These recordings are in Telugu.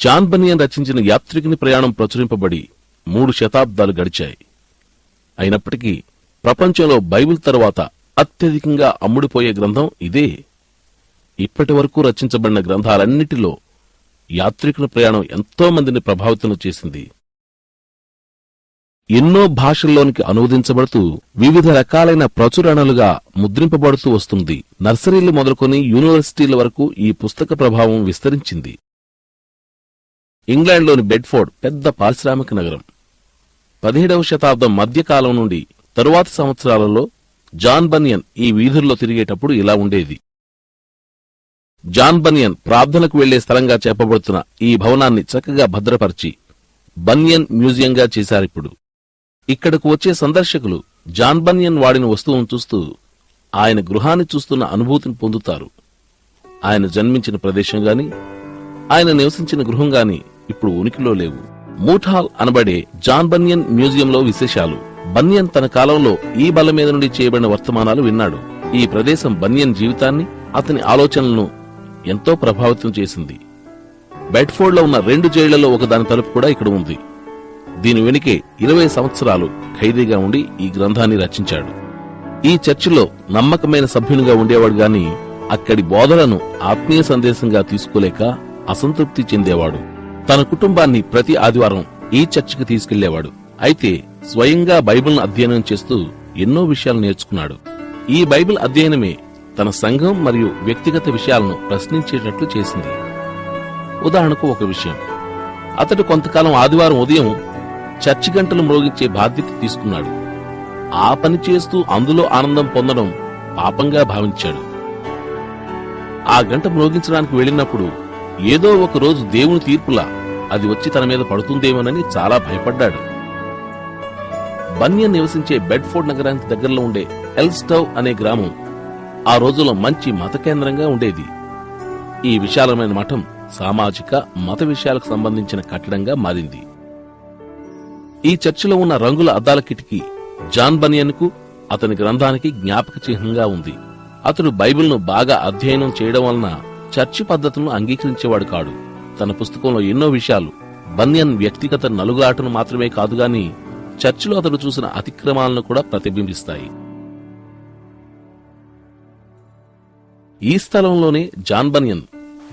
జాన్ బనియన్ రచించిన యాత్రికుని ప్రయాణం ప్రచురింపబడి 3 శతాబ్దాలు గడిచాయి. అయినప్పటికీ ప్రపంచంలో బైబిల్ తరువాత అత్యధికంగా అమ్ముడుపోయే గ్రంథం ఇదే. ఇప్పటి వరకు రచించబడిన గ్రంథాలన్నిటిలో యాత్రికుని ప్రయాణం ఎంతో మందిని ప్రభావితం చేసింది. ఎన్నో భాషల్లోనికి అనువదించబడుతూ వివిధ రకాలైన ప్రచురణలుగా ముద్రింపబడుతూ వస్తుంది. నర్సరీలు మొదలుకొని యూనివర్సిటీల వరకు ఈ పుస్తక ప్రభావం విస్తరించింది. ఇంగ్లాండ్లోని బెడ్ఫోర్డ్ పెద్ద పారిశ్రామిక నగరం. 17వ శతాబ్దం మధ్యకాలం నుండి తరువాతి సంవత్సరాలలో జాన్ బనియన్ ఈ వీధుల్లో తిరిగేటప్పుడు ఇలా ఉండేది. జాన్ బనియన్ ప్రార్థనకు వెళ్లే స్థలంగా చెప్పబడుతున్న ఈ భవనాన్ని చక్కగా భద్రపరిచి బనియన్ మ్యూజియంగా చేశారిప్పుడు. ఇక్కడకు వచ్చే సందర్శకులు జాన్ బనియన్ వాడిన వస్తువును చూస్తూ ఆయన గృహాన్ని చూస్తున్న అనుభూతిని పొందుతారు. ఆయన జన్మించిన ప్రదేశం గాని ఆయన నివసించిన గృహం గాని ఇప్పుడు ఉనికిలో లేవు. మూట్ హాల్ అనబడే జాన్ బనియన్ మ్యూజియంలో విశేషాలు. బనియన్ తన కాలంలో ఈ బల్ల మీద నుండి చేయబడిన వర్తమానాలు విన్నాడు. ఈ ప్రదేశం బనియన్ జీవితాన్ని, అతని ఆలోచనలను ఎంతో ప్రభావితం చేసింది. బెడ్ఫోర్డ్ లో ఉన్న 2 జైళ్లలో ఒకదాని తలుపు కూడా ఇక్కడ ఉంది. దీని వెనుకే 20 సంవత్సరాలు ఖైదీగా ఉండి ఈ గ్రంథాన్ని రచించాడు. ఈ చర్చిలో నమ్మకమైన సభ్యునిగా ఉండేవాడు గాని అక్కడి బోధలను ఆత్మీయ సందేశంగా తీసుకోలేక అసంతృప్తి చెందేవాడు. తన కుటుంబాన్ని ప్రతి ఆదివారం ఈ చర్చికి తీసుకెళ్లేవాడు. అయితే స్వయంగా బైబిల్ను అధ్యయనం చేస్తూ ఎన్నో విషయాలు నేర్చుకున్నాడు. ఈ బైబిల్ అధ్యయనమే తన సంఘం మరియు వ్యక్తిగత విషయాలను ప్రశ్నించేటట్లు చేసింది. ఉదాహరణకు ఒక విషయం, అతడు కొంతకాలం ఆదివారం ఉదయం చర్చి గంటలు మ్రోగించే బాధ్యత తీసుకున్నాడు. ఆ పని చేస్తూ అందులో ఆనందం పొందడం పాపంగా భావించాడు. ఆ గంట మ్రోగించడానికి వెళ్లినప్పుడు ఏదో ఒక రోజు దేవుని తీర్పులా అది వచ్చి తన మీద పడుతుందేమోనని చాలా భయపడ్డాడు. బనియన్ నివసించే బెడ్ఫోర్డ్ నగరానికి దగ్గరలో ఉండే ఎల్స్టవ్ అనే గ్రామం ఆ రోజుల్లో మంచి మత కేంద్రంగా ఉండేది. ఈ విశాలమైన మఠం సామాజిక, మత విషయాలకు సంబంధించిన కట్టడంగా మారింది. ఈ చర్చిలో ఉన్న రంగుల అద్దాల కిటికీ జాన్ బనియన్ కు, అతని గ్రంథానికి జ్ఞాపక చిహ్నంగా ఉంది. అతడు బైబిల్ను బాగా అధ్యయనం చేయడం వలన చర్చి పద్ధతులను అంగీకరించేవాడు కాడు. తన పుస్తకంలో ఎన్నో విషయాలు బనియన్ వ్యక్తిగత నలుగులాటను మాత్రమే కాదుగాని చర్చిలో అతడు చూసిన అతిక్రమాలను కూడా ప్రతిబింబిస్తాయి. ఈ స్థలంలోనే జాన్ బనియన్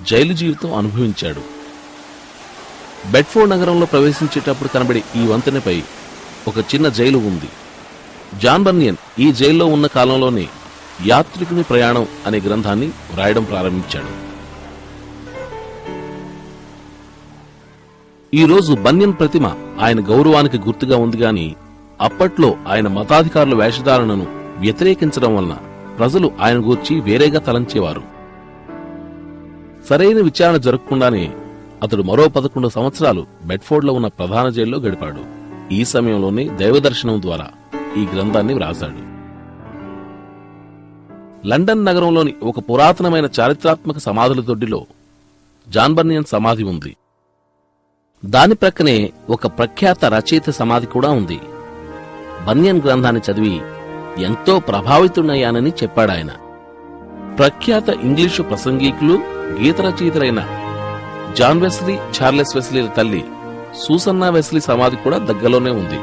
జైలు జీవితం అనుభవించాడు. బెడ్ఫోర్డ్ నగరంలో ప్రవేశించేటప్పుడు కనబడే ఈ వంతెనపై ఒక చిన్న జైలు ఉంది. జాన్ బనియన్ ఈ జైల్లో ఉన్న కాలంలోనే యాత్రికుని ప్రయాణం అనే గ్రంథాన్ని వ్రాయడం ప్రారంభించాడు. ఈ రోజు బనియన్ ప్రతిమ ఆయన గౌరవానికి గుర్తుగా ఉంది గాని అప్పట్లో ఆయన మతాధికారుల వేషధారణను వ్యతిరేకించడం వలన ప్రజలు ఆయన గూర్చి వేరేగా తలంచేవారు. సరైన విచారణ జరగకుండానే అతడు మరో 11 సంవత్సరాలు బెడ్ఫోర్డ్ లో ఉన్న ప్రధాన జైల్లో గడిపాడు. ఈ సమయంలోనే దైవదర్శనం ద్వారా ఈ గ్రంథాన్ని వ్రాసాడు. లండన్ నగరంలోని ఒక పురాతనమైన చారిత్రాత్మక సమాధుల దొడ్డిలో జాన్ బనియన్ సమాధి ఉంది. దాని ప్రక్కనే ఒక ప్రఖ్యాత రచయిత సమాధి కూడా ఉంది. బనియన్ గ్రంథాన్ని చదివి ఎంతో ప్రభావితుడయ్యానని చెప్పాడాయన. ప్రఖ్యాత ఇంగ్లీషు ప్రసంగికులు, గీత రచయితలైన జాన్ వెస్లీ, చార్లెస్ వెస్లీల తల్లి సూసన్నా వెస్లీ సమాధి కూడా దగ్గరలోనే ఉంది.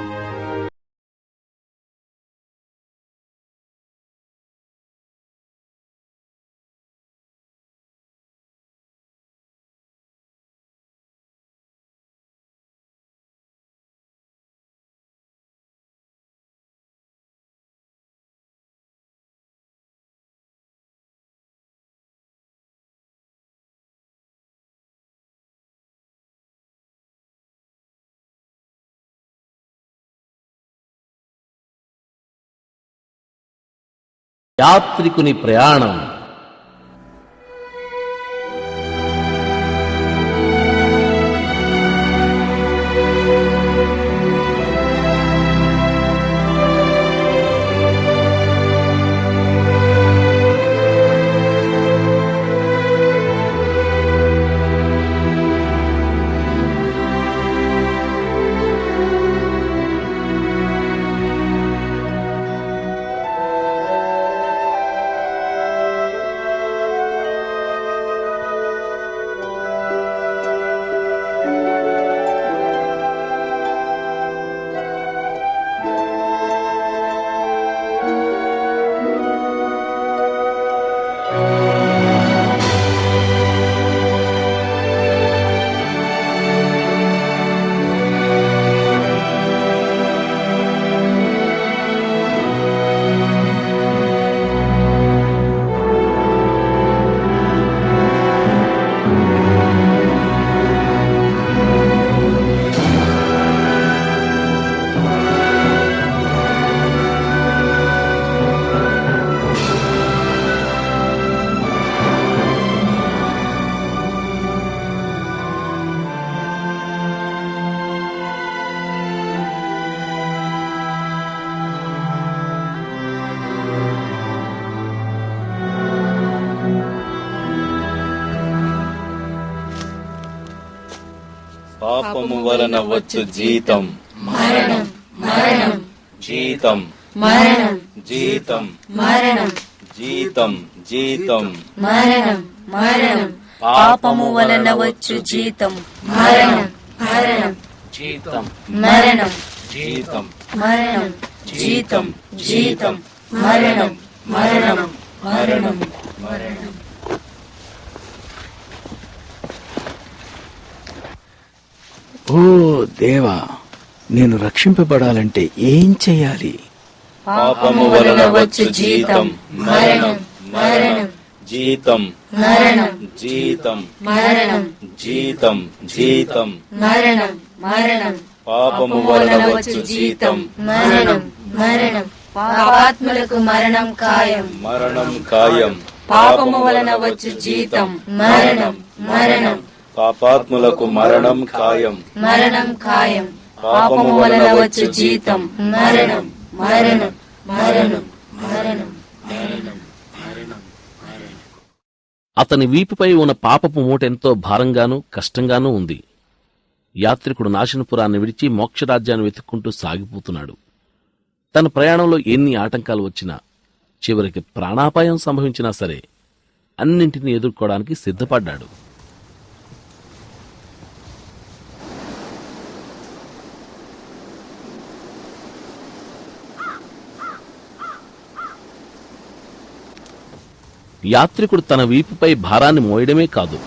యాత్రికుని ప్రయాణం. పాపము వలన వచ్చు జీతం మరణం మరణం జీతం మరణం జీతం మరణం జీతం జీతం మరణం మరణం పాపము వలన వచ్చు జీతం మరణం మరణం జీతం మరణం జీతం మరణం జీతం జీతం మరణం మరణం మరణం మరణం. ఓ దేవా, నేను రక్షింపబడాలంటే ఏం చెయ్యాలి? పాపము వలన వచ్చు జీతం మరణం మరణం జీతం మరణం జీతం మరణం జీతం జీతం మరణం మరణం పాపము వలన వచ్చు జీతం మరణం మరణం పాపాత్ములకు మరణం ఖాయం మరణం ఖాయం పాపము వలన వచ్చు జీతం మరణం మరణం పాపాత్ములకు మరణం ఖాయం మరణం ఖాయం పాపము వలన వచ్చు జీతం మరణం మరణం మరణం మరణం మరణం. అతని వీపుపై ఉన్న పాపపు మూటెంతో భారంగానూ కష్టంగానూ ఉంది. యాత్రికుడు నాశనపురాన్ని విడిచి మోక్షరాజ్యాన్ని వెతుక్కుంటూ సాగిపోతున్నాడు. తన ప్రయాణంలో ఎన్ని ఆటంకాలు వచ్చినా, చివరికి ప్రాణాపాయం సంభవించినా సరే అన్నింటినీ ఎదుర్కోవడానికి సిద్ధపడ్డాడు. యాత్రికుడు తన వీపుపై భారాన్ని మోయడమే కాదు,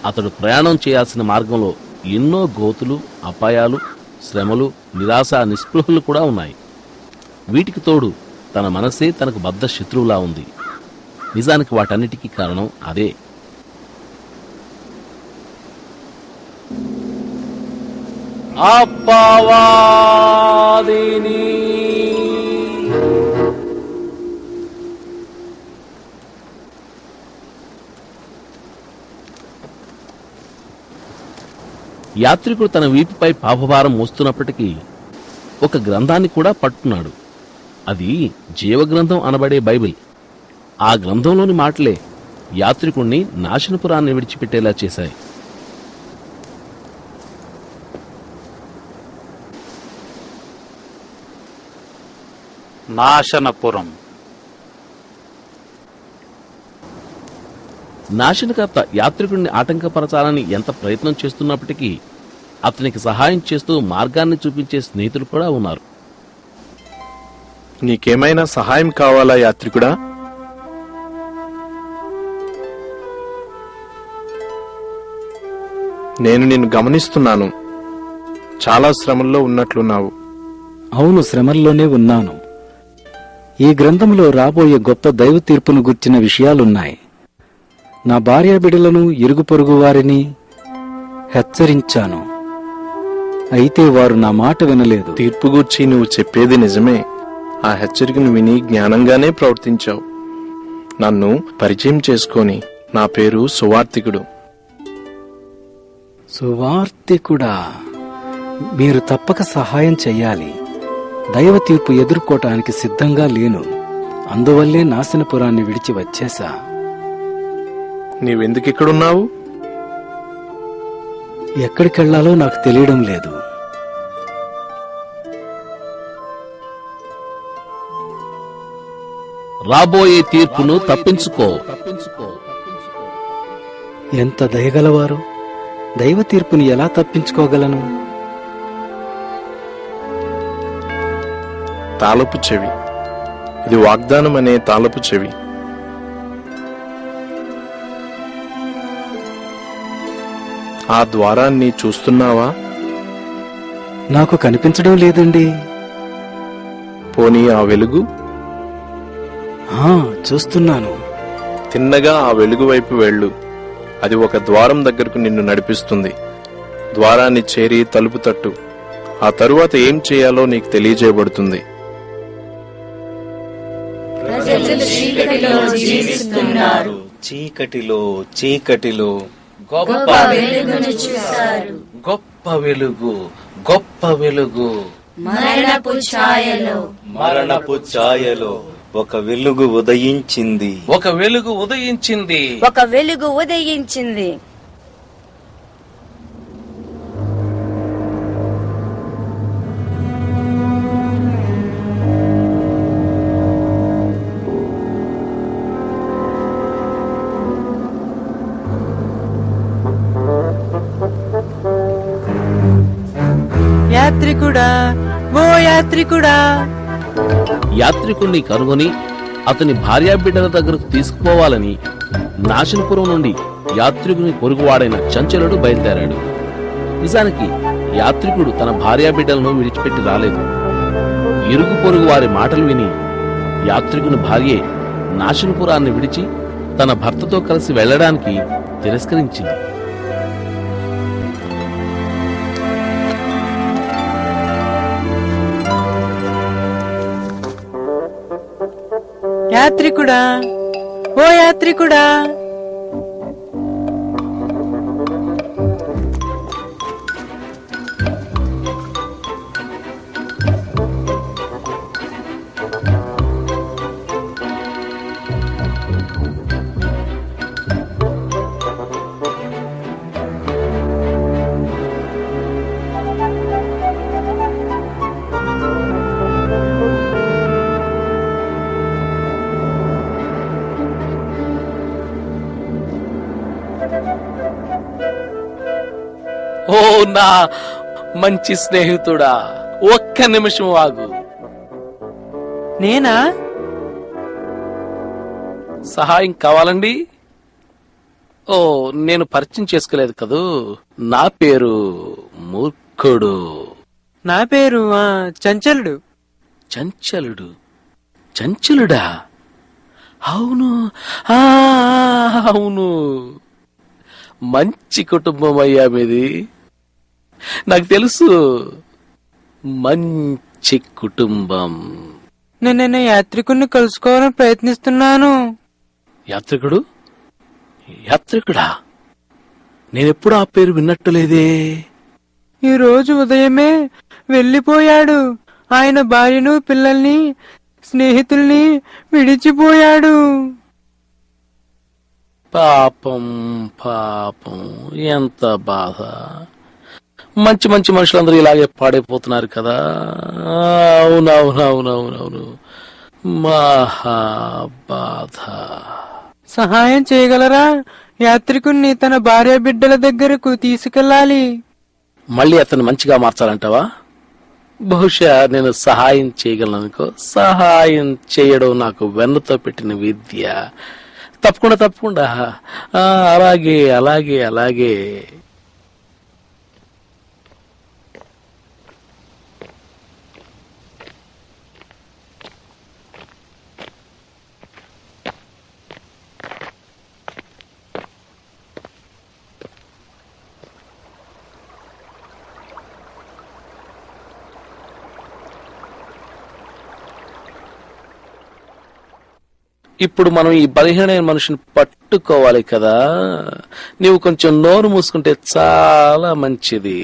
అతడు ప్రయాణం చేయాల్సిన మార్గంలో ఎన్నో గోతులు, అపాయాలు, శ్రమలు, నిరాశ, నిస్పృహలు కూడా ఉన్నాయి. వీటికి తోడు తన మనసే తనకు బద్ధ శత్రువులా ఉంది. నిజానికి వాటన్నిటికీ కారణం అదే. అపవాదిని యాత్రికుడు తన వీపుపై పాపభారం మోస్తున్నప్పటికీ ఒక గ్రంథాన్ని కూడా పట్టుకున్నాడు. అది జీవగ్రంథం అనబడే బైబిల్. ఆ గ్రంథంలోని మాటలే యాత్రికుణ్ణి నాశనపురాన్ని విడిచిపెట్టేలా చేశాయి. నాశనపురం. నాశనకర్త యాత్రికుడిని ఆటంకపరచాలని ఎంత ప్రయత్నం చేస్తున్నప్పటికీ అతనికి సహాయం చేస్తూ మార్గాన్ని చూపించే స్నేహితులు కూడా ఉన్నారు. నీకేమైనా సహాయం కావాలా యాత్రికుడా? నేను నిన్ను గమనిస్తున్నాను. చాలా శ్రమల్లో ఉన్నట్లున్నావు. అవును, శ్రమల్లోనే ఉన్నాను. ఈ గ్రంథంలో రాబోయే గొప్ప దైవ తీర్పును గుర్చిన విషయాలున్నాయి. నా భార్య బిడ్డలను, ఇరుగు పొరుగు వారిని హెచ్చరించాను. అయితే వారు నా మాట వినలేదు. తీర్పు గూర్చి నువ్వు చెప్పేది నిజమే. ఆ హెచ్చరికను విని జ్ఞానంగానే ప్రవర్తించావు. నన్ను పరిచయం చేసుకొని, నా పేరు సువార్తికుడు. సువార్తికుడా, మీరు తప్పక సహాయం చెయ్యాలి. దైవ తీర్పు ఎదుర్కోటానికి సిద్ధంగా లేను. అందువల్లే నాశనపురాన్ని విడిచి వచ్చేశా. నీవెందుకిక్కడున్నావు? ఎక్కడికెళ్లాలో నాకు తెలియడం లేదు. రాబోయే తీర్పును తప్పించుకో. ఎంత దయగలవారు! దైవ తీర్పుని ఎలా తప్పించుకోగలను? తాళపు చెవి. ఇది వాగ్దానం అనే తాళపు చెవి. ఆ ద్వారాన్ని చూస్తున్నావా? నాకు కనిపించడం లేదండి. పోనీ ఆ వెలుగు? చూస్తున్నాను. తిన్నగా ఆ వెలుగు వైపు వెళ్ళు. అది ఒక ద్వారం దగ్గరకు నిన్ను నడిపిస్తుంది. ద్వారాన్ని చేరి తలుపు తట్టు. ఆ తరువాత ఏం చేయాలో నీకు తెలియజేయబడుతుంది. చీకటిలో చీకటిలో గొప్ప వెలుగును చూశారు. గొప్ప వెలుగు, గొప్ప వెలుగు. మరణపు ఛాయలో ఒక వెలుగు ఉదయించింది. ఒక వెలుగు ఉదయించింది. ఒక వెలుగు ఉదయించింది. యాత్రికుడా, ఓ యాత్రికుడా. యాత్రికుణ్ణి కనుగొని అతని భార్యాబిడ్డల దగ్గరకు తీసుకుపోవాలని నాశనపురం నుండి యాత్రికుని పొరుగువాడైన చంచలుడు బయలుదేరాడు. నిజానికి యాత్రికుడు తన భార్యాబిడ్డలను విడిచిపెట్టి రాలేదు. ఇరుగు పొరుగు వారి మాటలు విని యాత్రికుని భార్యే నాశనపురాన్ని విడిచి తన భర్తతో కలిసి వెళ్లడానికి తిరస్కరించింది. యాత్రికుడా, ఓ యాత్రికుడా. ఓ నా మంచి స్నేహితుడా, ఒక్క నిమిషం ఆగు. నేనా? సహాయం కావాలండి? ఓ, నేను పరిచయం చేసుకోలేదు కదూ. నా పేరు మూర్ఖుడు. నా పేరు చంచలుడు. చంచలుడు? చంచలుడా? అవును, అవును. మంచి కుటుంబం అయ్యా మీది. నాకు తెలుసు, మంచి కుటుంబం. నేను యాత్రికుణ్ణి కలుసుకోవాలని ప్రయత్నిస్తున్నాను. యాత్రికుడు? యాత్రికుడా? నేనెప్పుడు ఆ పేరు విన్నట్టులేదే. ఈ రోజు ఉదయమే వెళ్లిపోయాడు. ఆయన భార్యను, పిల్లల్ని, స్నేహితుల్ని విడిచిపోయాడు. పాపం పాపం, ఎంత బాధ. మంచి మంచి మనుషులందరూ ఇలాగే పాడైపోతున్నారు కదా. అవునవునవునవునవును, మహా బాధ. సహాయం చేయగలరా? యాత్రికుణ్ణి తన భార్య బిడ్డల దగ్గరకు తీసుకెళ్ళాలి. మళ్ళీ అతను మంచిగా మార్చాలంటావా? బహుశా నేను సహాయం చేయగలనుకో. సహాయం చేయడం నాకు వెన్నతో పెట్టిన విద్య. తప్పకుండా తప్పకుండా. అలాగే అలాగే అలాగే. ఇప్పుడు మనం ఈ బలహీనమైన మనిషిని పట్టుకోవాలి కదా. నీవు కొంచెం నోరు మూసుకుంటే చాలా మంచిది.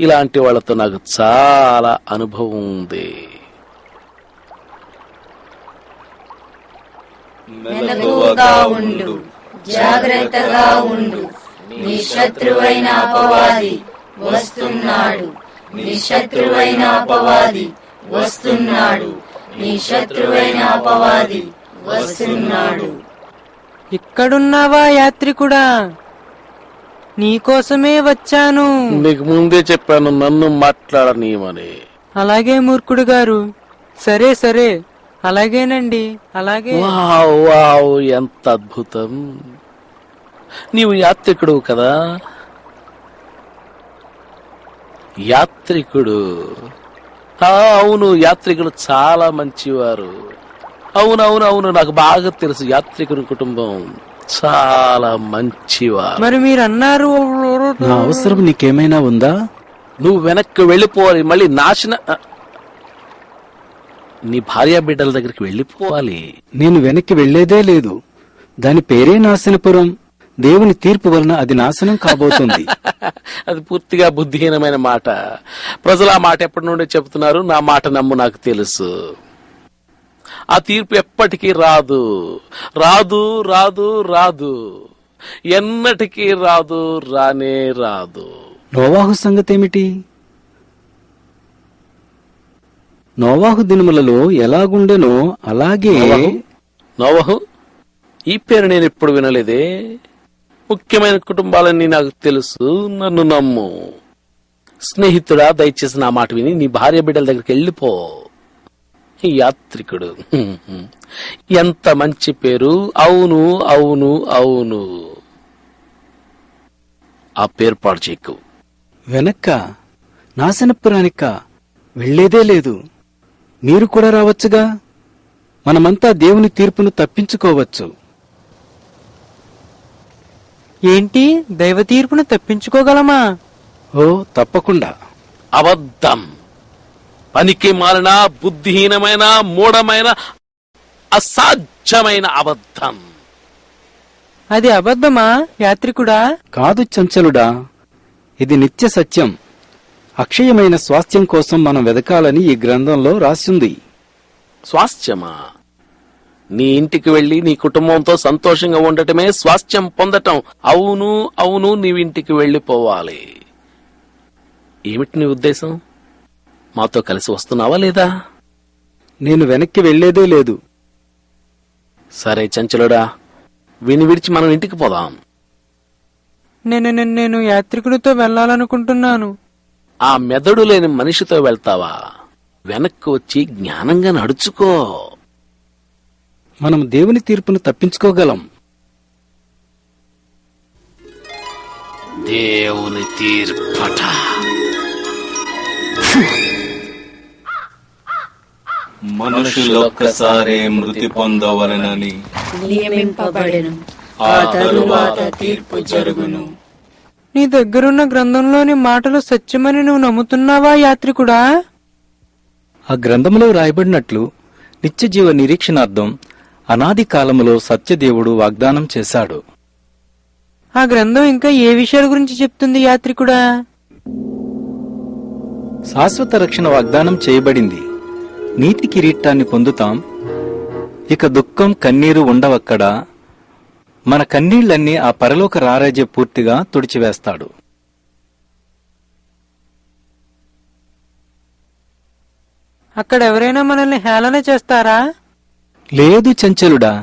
ఇలాంటి వాళ్ళతో నాకు చాలా అనుభవం ఉంది. మెలకువగా ఉండు, జాగ్రత్తగా ఉండు. నీ శత్రువైన అపవాది వస్తున్నాడు. నీ శత్రువైన అపవాది వస్తున్నాడు. నీ శత్రువైన అపవాది వస్తున్నాడు. ఇక్కడున్నావా యాత్రికుడా? నీకోసమే వచ్చాను. నీకు ముందే చెప్పాను నన్ను మాట్లాడనీయమని. అలాగే మూర్ఖుడు గారు. సరే సరే, అలాగేనండి, అలాగే. వావ్ వావ్, ఎంత అద్భుతం. నీవు యాత్రికుడు కదా? యాత్రికుడు? అవును, యాత్రికులు చాలా మంచివారు. అవునవునవును, నాకు బాగా తెలుసు. యాత్రికుని కుటుంబం చాలా మంచివారు. మరి మీరు అన్నారు. నా అవసరం నీకేమైనా ఉందా? నువ్వు వెనక్కి వెళ్ళిపోవాలి. మళ్ళీ నీ భార్యా బిడ్డల దగ్గరికి వెళ్ళిపోవాలి. నేను వెనక్కి వెళ్లేదే లేదు. దాని పేరే నాశనపురం. దేవుని తీర్పు వలన అది నాశనం కాబోతుంది. అది పూర్తిగా బుద్ధిహీనమైన మాట. ప్రజలు ఆ మాట ఎప్పటి నుండి చెబుతున్నారు. నా మాట నమ్ము, నాకు తెలుసు. ఆ తీర్పు ఎప్పటికీ రాదు, రాదు, రాదు, రాదు. ఎన్నటికీ రాదు, రానే రాదు. నోవాహు సంగతేమిటి? నోవాహు దినములలో ఎలాగుండెనో అలాగే. నోవహు? ఈ పేరు నేను ఎప్పుడు వినలేదే. ముఖ్యమైన కుటుంబాలన్నీ నాకు తెలుసు. నన్ను నమ్ము. స్నేహితుడా, దయచేసి నా మాట విని నీ భార్య బిడ్డల దగ్గరికి వెళ్ళిపో. ఈ యాత్రికుడు ఎంత మంచి పేరు. అవును అవును అవును, ఆ పేరు పాడు చేయకు. వెనక్క నాశనపురానిక వెళ్లేదే లేదు. మీరు కూడా రావచ్చుగా. మనమంతా దేవుని తీర్పును తప్పించుకోవచ్చు. ఏంటి, దైవ తీర్పును తప్పించుకోగలమా? ఓ తప్పకుండా. అబద్ధం. పనికి మాలిన, బుద్ధిహీనమైన, మూఢమైన, అసాధ్యమైన అబద్ధం. అది అబద్ధమా యాత్రికుడా? కాదు చంచలుడా, ఇది నిత్య సత్యం. అక్షయమైన స్వాస్థ్యం కోసం మనం వెదకాలని ఈ గ్రంథంలో రాసింది. స్వాస్థ్యమా? నీ ఇంటికి వెళ్లి నీ కుటుంబంతో సంతోషంగా ఉండటమే స్వాస్థ్యం పొందటం. అవును అవును, నీవింటికి వెళ్లిపోవాలి. ఏమిటి నీ ఉద్దేశం? మాతో కలిసి వస్తున్నావా లేదా? నేను వెనక్కి వెళ్లేదే లేదు. సరే చంచలుడా, విని విడిచి మనం ఇంటికి పోదాం. నేను యాత్రికుడితో వెళ్ళాలనుకుంటున్నాను. ఆ మెదడు లేని మనిషితో వెళ్తావా? వెనక్కి వచ్చి జ్ఞానంగా నడుచుకో. మనం దేవుని తీర్పును తప్పించుకోగలం. దేవుని తీర్పట. మనుషులొక్కసారే మృతి పొందవలనని నియమింపబడెను. ఆ తరువాత తీర్పు జరుగును. నీ దగ్గరున్న గ్రంథంలోని మాటలు సత్యమని నువ్వు నమ్ముతున్నావా యాత్రికుడా? ఆ గ్రంథములో రాయబడినట్లు నిత్యజీవ నిరీక్షణార్థం అనాది కాలములో సత్యదేవుడు వాగ్దానం చేశాడు. ఆ గ్రంథం ఇంకా ఏ విషయాల గురించి చెప్తుంది యాత్రికుడా? శాశ్వత రక్షణ వాగ్దానం చేయబడింది. నీతి కిరీటాన్ని పొందుతాం. ఇక దుఃఖం, కన్నీరు ఉండవక్కడ. మన కన్నీళ్లన్నీ ఆ పరలోక రారాజ్య పూర్తిగా తుడిచివేస్తాడు. అక్కడ ఎవరైనా మనల్ని హేళన చేస్తారా? లేదు చంచలుడా.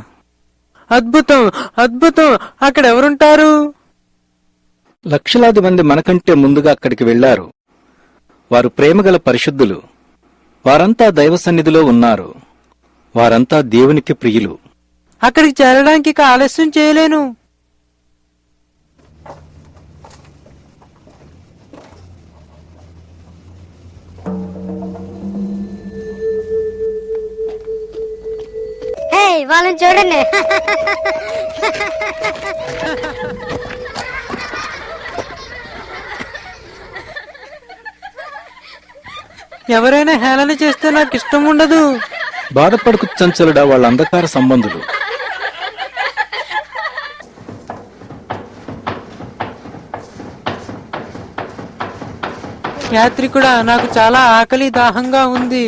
అద్భుతం అద్భుతం, అక్కడ ఎవరుంటారు? లక్షలాది మంది మనకంటే ముందుగా అక్కడికి వెళ్లారు. వారు ప్రేమగల పరిశుద్ధులు. వారంతా దైవ సన్నిధిలో ఉన్నారు. వారంతా దేవునికి ప్రియులు. అక్కడికి చేరడానికి ఇక ఆలస్యం చేయలేను. వాళ్ళని చూడండి. ఎవరైనా హేళన చేస్తే నాకు ఇష్టం ఉండదు. బాధపడకు చంచలుడా, వాళ్ళ అంధకార సంబంధులు. యాత్రికుడా, నాకు చాలా ఆకలి దాహంగా ఉంది.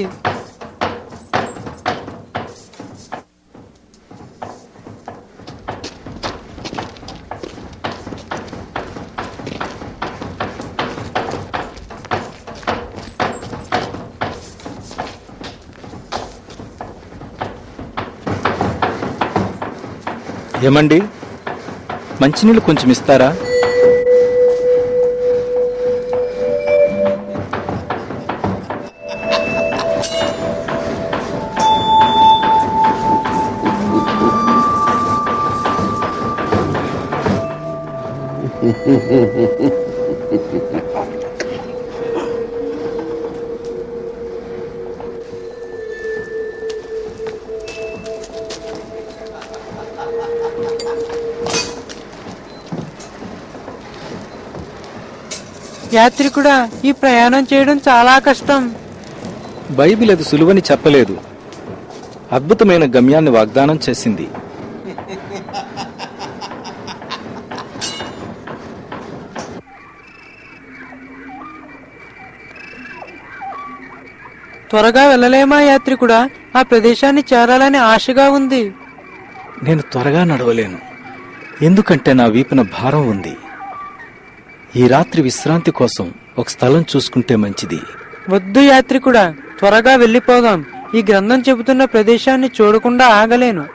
ఏమండి, మంచినీళ్ళు కొంచెం ఇస్తారా? యాత్రికుడా, ఈ ప్రయాణం చేయడం చాలా కష్టం. బైబిల్ అది సులువని చెప్పలేదు. అద్భుతమైన గమ్యాన్ని వాగ్దానం చేసింది. త్వరగా వెళ్ళలేమా యాత్రికుడా? ఆ ప్రదేశాన్ని చేరాలని ఆశగా ఉంది. నేను త్వరగా నడవలేను, ఎందుకంటే నా వీపున భారం ఉంది. ఈ రాత్రి విశ్రాంతి కోసం ఒక స్థలం చూసుకుంటే మంచిది. వద్దు యాత్రికుడా, త్వరగా వెళ్ళిపోదాం. ఈ గ్రంథం చెబుతున్న ప్రదేశాన్ని చూడకుండా ఆగలేను.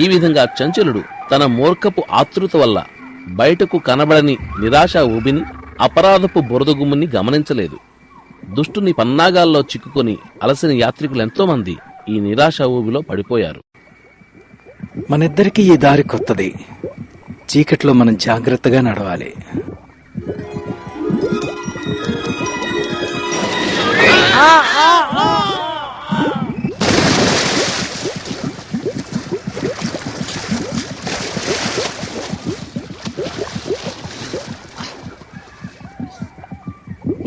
ఈ విధంగా చంచలుడు తన మూర్ఖపు ఆతృత వల్ల బయటకు కనబడని నిరాశ ఊబిని, అపరాధపు బురదగుమ్ముని గమనించలేదు. దుష్టుని పన్నాగాల్లో చిక్కుకొని అలసిన యాత్రికులెంతో మంది ఈ నిరాశ ఊబిలో పడిపోయారు. మనిద్దరికీ ఈ దారి కొత్తది. చీకట్లో మనం జాగ్రత్తగా నడవాలి.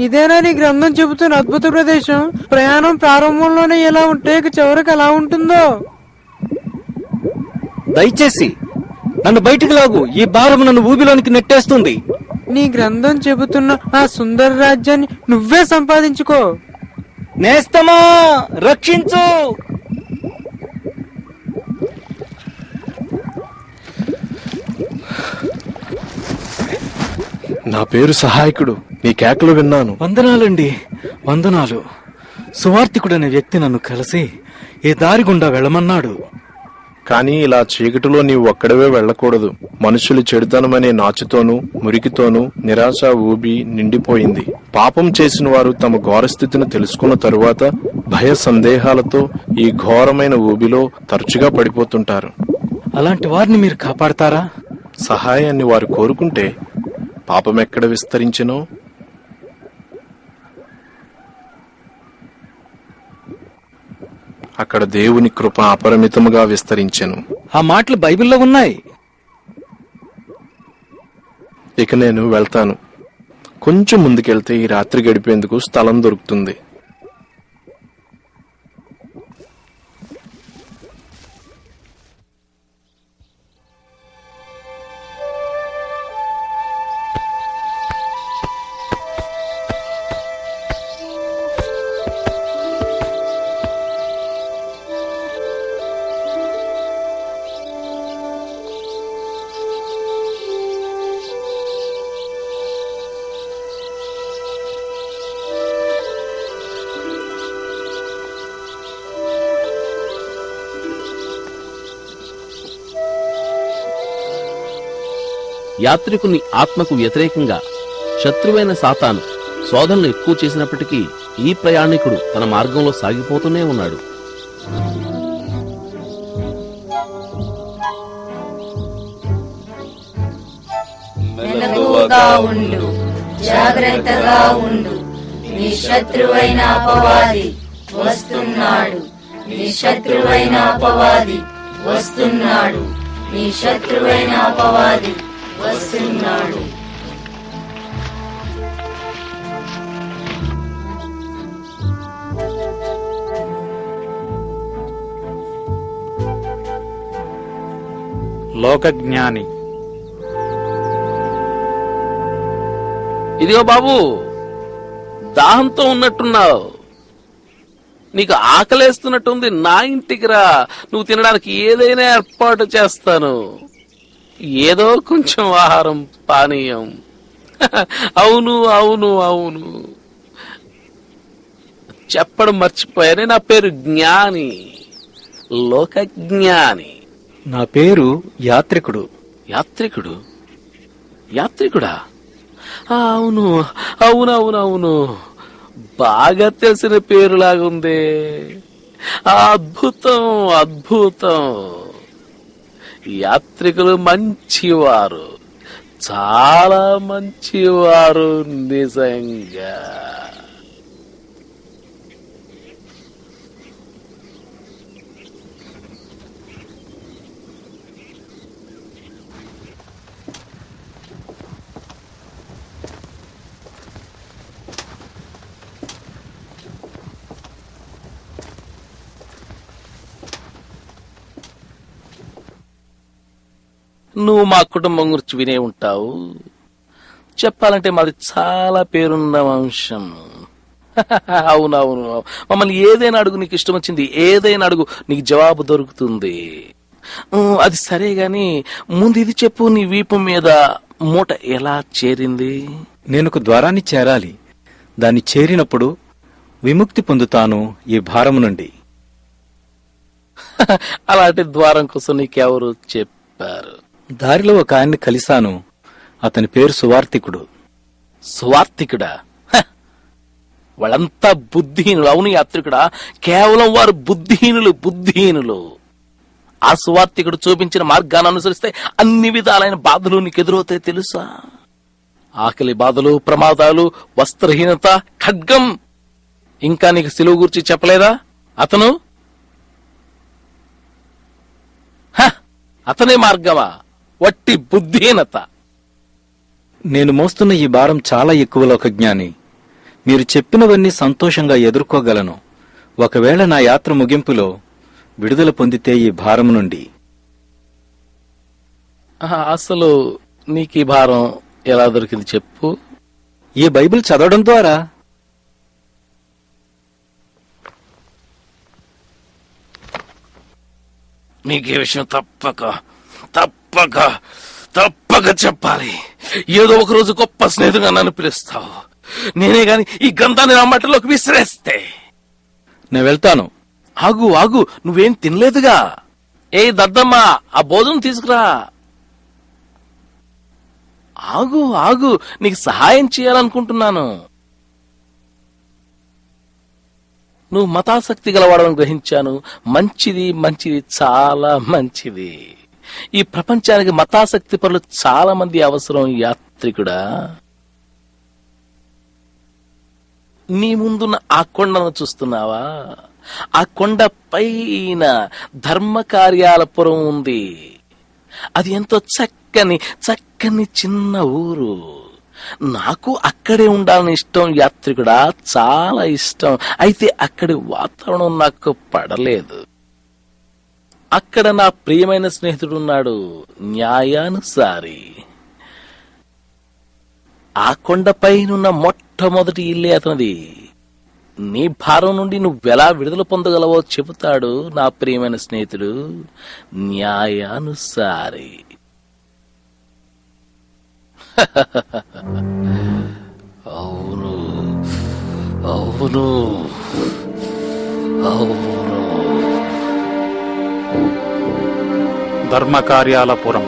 ఇదేనా నీ గ్రంథం చెబుతున్న అద్భుత ప్రదేశం? ప్రయాణం ప్రారంభంలోనే ఎలా ఉంటే ఇక చివరికి ఎలా ఉంటుందో. దయచేసి నన్ను బయటికి లాగు. ఈ భారం నన్ను ఊబిలోనికి నెట్టేస్తుంది. నీ గ్రంథం చెబుతున్న ఆ సుందర రాజ్యాన్ని నువ్వే సంపాదించుకో. నేస్తమా, రక్షించు. నా పేరు సహాయకుడు. నీ కేకలు విన్నాను. వందనాలండి, వందనాలు. సువార్తికుడనే వ్యక్తి నన్ను కలిసి ఈ దారి గుండా వెళ్ళమన్నాడు. కానీ ఇలా చీకటిలో నీవు ఒక్కడవే వెళ్ళకూడదు. మనుషులు చెడుతనమనే నాచుతోనూ మురికితోనూ నిరాశ ఊబి నిండిపోయింది. పాపం చేసిన వారు తమ ఘోరస్థితిని తెలుసుకున్న తరువాత భయ సందేహాలతో ఈ ఘోరమైన ఊబిలో తరచుగా పడిపోతుంటారు. అలాంటి వారిని మీరు కాపాడతారా? సహాయాన్ని వారు కోరుకుంటే పాపమెక్కడ విస్తరించినో అక్కడ దేవుని కృప అపరిమితముగా విస్తరించెను. ఆ మాటలు బైబిల్లో ఉన్నాయి. ఇక నేను వెళ్తాను. కొంచెం ముందుకెళ్తే ఈ రాత్రి గడిపేందుకు స్థలం దొరుకుతుంది. యాత్రికుని ఆత్మకు వ్యతిరేకంగా శత్రువైన సాతాను శోధనలు ఎక్కువ చేసినప్పటికీ ఈ ప్రయాణికుడు తన మార్గంలో సాగిపోతూనే ఉన్నాడు. మెలకువగా ఉండు, జాగ్రత్తగా ఉండు. నీ శత్రువైన అపవాది వస్తున్నాడు. నీ శత్రువైన అపవాది వస్తున్నాడు. నీ శత్రువైన అపవాది వస్తున్నాడు. లోకజ్ఞాని. ఇదిగో బాబు, దాహంతో ఉన్నట్టున్నావు. నీకు ఆకలేస్తున్నట్టుంది. నా ఇంటికి రా, నువ్వు తినడానికి ఏదైనా ఏర్పాటు చేస్తాను. ఏదో కొంచెం ఆహారం, పానీయం. అవును అవును అవును, చెప్పడం మర్చిపోయానే. నా పేరు జ్ఞాని, లోకజ్ఞాని. నా పేరు యాత్రికుడు. యాత్రికుడు? యాత్రికుడా? అవును అవునవునవును, బాగా తెలిసిన పేరులాగుందే. అద్భుతం అద్భుతం. యాత్రికులు మంచివారు, చాలా మంచివారు నిజంగా. నువ్వు మా కుటుంబం గురించి వినే ఉంటావు. చెప్పాలంటే మాది చాలా పేరున్న వంశం. అవునవును, మమ్మల్ని ఏదైనా అడుగు, నీకు ఇష్టం వచ్చింది ఏదైనా అడుగు, నీకు జవాబు దొరుకుతుంది. అది సరే గాని ముందు ఇది చెప్పు, నీ వీపు మీద మూట ఎలా చేరింది? నేను ఒక ద్వారాన్ని చేరాలి. దాన్ని చేరినప్పుడు విముక్తి పొందుతాను ఈ భారము నుండి. అలాంటి ద్వారం కోసం నీకెవరు చెప్పారు? దారిలో ఒక ఆయన్ని కలిశాను. అతని పేరు సువార్తికుడు. స్వార్థికుడా? వాళ్ళంతా బుద్ధిహీనులు. అవును యాత్రికుడా, కేవలం వారు బుద్ధిహీనులు. ఆ సువార్తికుడు చూపించిన మార్గాన్ని అనుసరిస్తే అన్ని విధాలైన బాధలు నీకు ఎదురవుతాయి తెలుసా? ఆకలి బాధలు, ప్రమాదాలు, వస్త్రహీనత, ఖడ్గం. ఇంకా నీకు సిలువ గురించి చెప్పలేదా అతను? అతనే మార్గమా? వట్టి బుద్ధిహీనత. నేను మోస్తున్న ఈ భారం చాలా ఎక్కువ, లోకజ్ఞాని. మీరు చెప్పినవన్నీ సంతోషంగా ఎదుర్కోగలను. ఒకవేళ నా యాత్ర ముగింపులో విడుదల పొందితే ఈ భారం నుండి. అసలు నీకు ఈ భారం ఎలా దొరికింది చెప్పు? ఈ బైబిల్ చదవడం ద్వారా. నీకు ఈ విషయం తప్పక చెప్పాలి. ఏదో ఒక రోజు గొప్ప స్నేహితుగా నన్ను పిలుస్తావు. నేనే గాని ఈ గ్రంథాన్ని నా మట్టిలోకి విసిరేస్తే. నేను వెళ్తాను. ఆగు, నువ్వేం తినలేదుగా. ఏ దద్దమ్మా, ఆ భోజనం తీసుకురా. ఆగు, నీకు సహాయం చేయాలనుకుంటున్నాను. నువ్వు మతాసక్తి గలవాడని గ్రహించాను. మంచిది, చాలా మంచిది. ఈ ప్రపంచానికి మతాసక్తి పరులు చాలా మంది అవసరం యాత్రికుడా. నీ ముందున్న ఆ కొండను చూస్తున్నావా? ఆ కొండ పైన ధర్మ కార్యాలపురం ఉంది. అది ఎంతో చక్కని చిన్న ఊరు. నాకు అక్కడే ఉండాలని ఇష్టం యాత్రికుడా, చాలా ఇష్టం. అయితే అక్కడి వాతావరణం నాకు పడలేదు. అక్కడ నా ప్రియమైన స్నేహితుడున్నాడు, న్యాయానుసారి. ఆ కొండపైనున్న మొట్టమొదటి ఇల్లే అతనిది. నీ భారం నుండి నువ్వెలా విడుదల పొందగలవో చెబుతాడు నా ప్రియమైన స్నేహితుడు, న్యాయానుసారి. అవును. ధర్మకార్యాలపురం.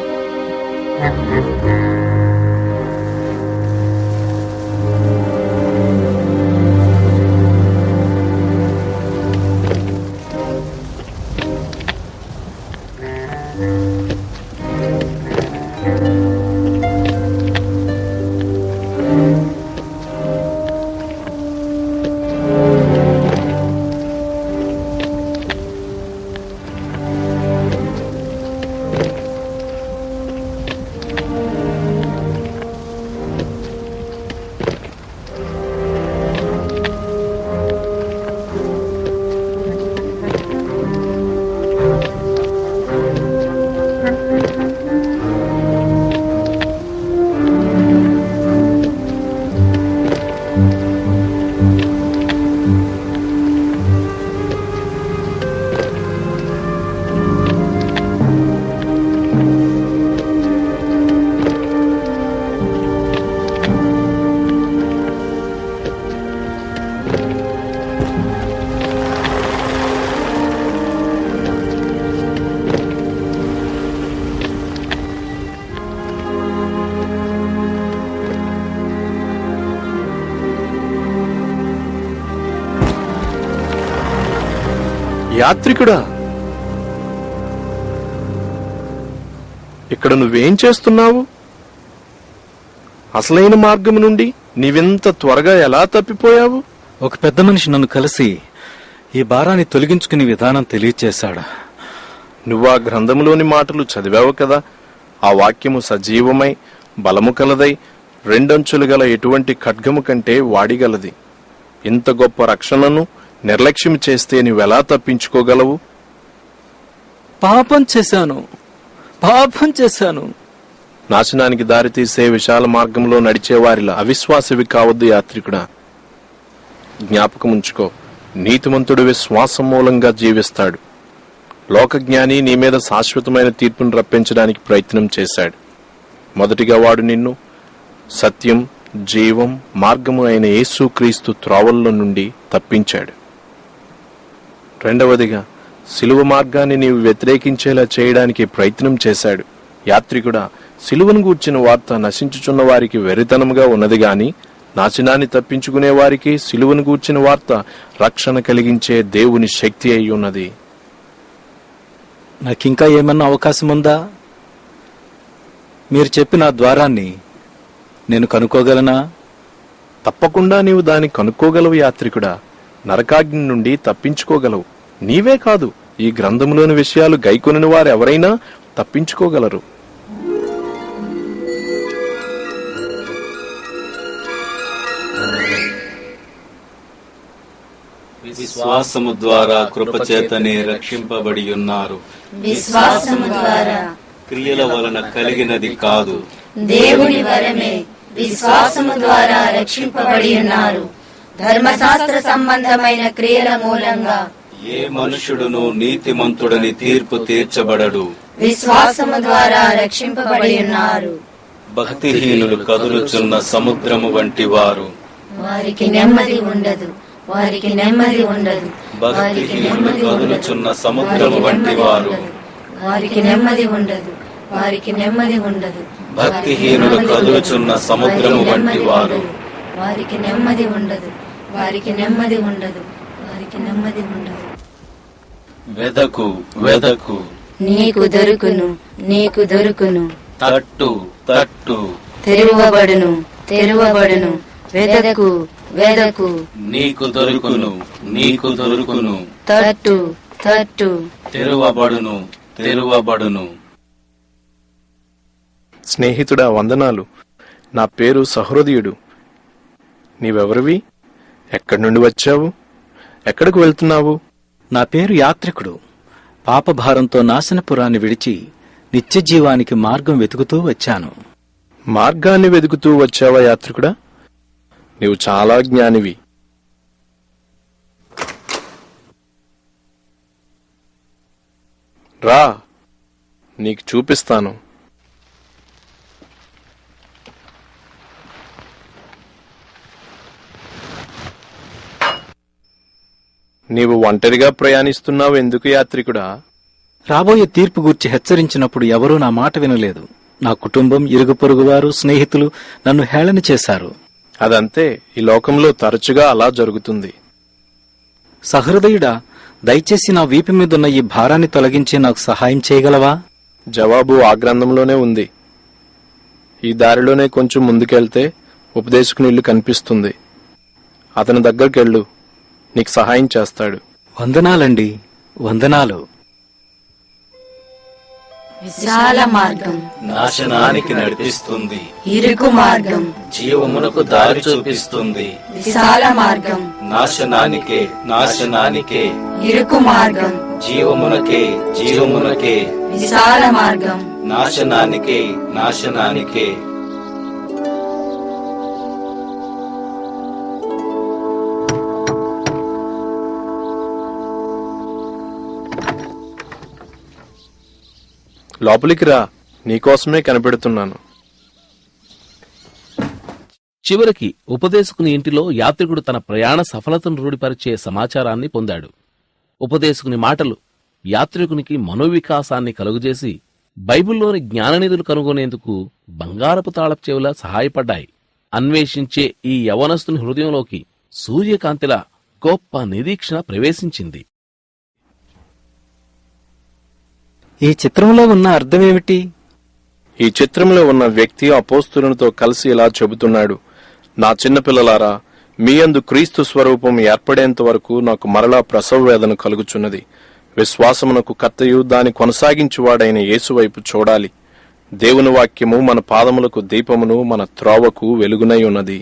యాత్రికుడా, ఇక్కడ నువ్వేం చేస్తున్నావు? అసలైన మార్గం నుండి నీవింత త్వరగా ఎలా తప్పిపోయావు? ఒక పెద్ద మనిషి నన్ను కలిసి ఈ భారాన్ని తొలగించుకునే విధానం తెలియచేశాడు. నువ్వా గ్రంథములోని మాటలు చదివావు కదా. ఆ వాక్యము సజీవమై బలము కలదై రెండంచులు గల ఎటువంటి ఖడ్గము కంటే వాడిగలది. ఇంత గొప్ప రక్షణను నిర్లక్ష్యం చేస్తే నువ్వెలా తప్పించుకోగలవు? పాపం చేశాను. నాశనానికి దారితీసే విశాల మార్గంలో నడిచేవారిలా అవిశ్వాసవి కావద్దు యాత్రికుడా. జ్ఞాపకముంచుకో, నీతిమంతుడు విశ్వాసం మూలంగా జీవిస్తాడు. లోకజ్ఞాని నీ మీద శాశ్వతమైన తీర్పును రప్పించడానికి ప్రయత్నం చేశాడు. మొదటిగా వాడు నిన్ను సత్యం, జీవం, మార్గము అయిన యేసుక్రీస్తు త్రోవల్లో నుండి తప్పించాడు. రెండవదిగా సిలువ మార్గాన్ని నీవు వ్యతిరేకించేలా చేయడానికి ప్రయత్నం చేశాడు. యాత్రికుడా, సిలువను గూర్చిన వార్త నశించుచున్న వారికి వెరితనముగా ఉన్నది గాని నాశనాన్ని తప్పించుకునే వారికి సిలువను గూర్చిన వార్త రక్షణ కలిగించే దేవుని శక్తి అయి ఉన్నది. నాకింకా ఏమన్నా అవకాశం ఉందా? మీరు చెప్పిన ఆ ద్వారాన్ని నేను కనుక్కోగలనా? తప్పకుండా నీవు దాన్ని కనుక్కోగలవు యాత్రికుడా. నరకాగ్ని నుండి తప్పించుకోగలవు. నీవే కాదు, ఈ గ్రంథములోని విషయాలు గైకొనిన వారెవరైనా తప్పించుకోగలరు. విశ్వాసము ద్వారా కృపచేతనే రక్షింపబడి ఉన్నారు. విశ్వాసము ద్వారా క్రియల వలన కలిగినది కాదు. దేవుని వరమే విశ్వాసము ద్వారా రక్షింపబడి ఉన్నారు. ధర్మశాస్త్ర సంబంధమైన క్రియల మూలంగా ఏ మనుషుడును నీతిమంతుడని తీర్పు తీర్చబడడు. విశ్వాసము ద్వారా రక్షింపబడి ఉన్నారు. భక్తిహీనులు కదులుచున్న సముద్రము వంటి వారు. వారికి నెమ్మది ఉండదు, వారికి నెమ్మది ఉండదు. భక్తిహీనులు కదులుచున్న సముద్రము వంటి వారు. వారికి నెమ్మది ఉండదు, వారికి నెమ్మది ఉండదు. భక్తిహీనులు కదులుచున్న సముద్రము వంటి వారు. వారికి నెమ్మది ఉండదు, వారికి నెమ్మది ఉండదు, వారికి నెమ్మది ఉండదు. వెదకు వెదకు, నీకు దొరుకును, నీకు దొరుకును. తట్టు తట్టు, తెరువబడును, తెరువబడును. వెదకు, వెదకు. నీకు దొరుకును, నీకు దొరుకును. తట్టు, తట్టు. తెరువబడును, తెరువబడును. స్నేహితుడా, వందనాలు. నా పేరు సహృదయుడు. నీవెవరివి? ఎక్కడి నుండి వచ్చావు? ఎక్కడికి వెళ్తున్నావు? నా పేరు యాత్రికుడు. పాపభారంతో నాశనపురాన్ని విడిచి నిత్యజీవానికి మార్గం వెతుకుతూ వచ్చాను. మార్గాన్ని వెతుకుతూ వచ్చావా యాత్రికుడా? నీవు చాలా జ్ఞానివి. రా, నీకు చూపిస్తాను. నీవు ఒంటరిగా ప్రయాణిస్తున్నావు ఎందుకు యాత్రికుడా? రాబోయే తీర్పు గూర్చి హెచ్చరించినప్పుడు ఎవరూ నా మాట వినలేదు. నా కుటుంబం, ఇరుగు పొరుగువారు, స్నేహితులు నన్ను హేళన చేశారు. అదంతే, ఈ లోకంలో తరచుగా అలా జరుగుతుంది. సహృదయుడా, దయచేసి నా వీపు మీదున్న ఈ భారాన్ని తొలగించి నాకు సహాయం చేయగలవా? జవాబు ఆ గ్రంథంలోనే ఉంది. ఈ దారిలోనే కొంచెం ముందుకెళ్తే ఉపదేశకుని ఇల్లు కనిపిస్తుంది. అతని దగ్గరికెళ్ళు, నీకు సహాయం చేస్తాడు. వందనాలండి, వందనాలు. విశాల మార్గం నాశనానికి నడిపిస్తుంది. ఇరుకు మార్గం జీవమునకు దారి చూపిస్తుంది. విశాల మార్గం నాశనానికే, నాశనానికే. ఇరుకు మార్గం జీవమునకే, జీవమునకే. విశాల మార్గం నాశనానికే, నాశనానికే. లోపలికి రా, నీకోసమే కనిపెడుతున్నాను. చివరికి ఉపదేశకుని ఇంటిలో యాత్రికుడు తన ప్రయాణ సఫలతను రూఢిపరిచే సమాచారాన్ని పొందాడు. ఉపదేశకుని మాటలు యాత్రికునికి మనోవికాసాన్ని కలుగజేసి బైబిల్లోని జ్ఞాననిధులు కనుగొనేందుకు బంగారపు తాళపు చెవులా సహాయపడ్డాయి. అన్వేషించే ఈ యవనస్తుని హృదయంలోకి సూర్యకాంతిలా గొప్ప నిరీక్షణ ప్రవేశించింది. ఈ చిత్రంలో ఉన్న అర్థమేమిటి? ఈ చిత్రంలో ఉన్న వ్యక్తి అపోస్తులతో కలిసి ఇలా చెబుతున్నాడు: నా చిన్నపిల్లలారా, మీయందు క్రీస్తు స్వరూపం ఏర్పడేంత వరకు నాకు మరలా ప్రసవ వేదన కలుగుచున్నది. విశ్వాసమునకు కర్తయు దాని కొనసాగించువాడైన యేసువైపు చూడాలి. దేవుని వాక్యము మన పాదములకు దీపమును, మన త్రోవకు వెలుగునై ఉన్నది.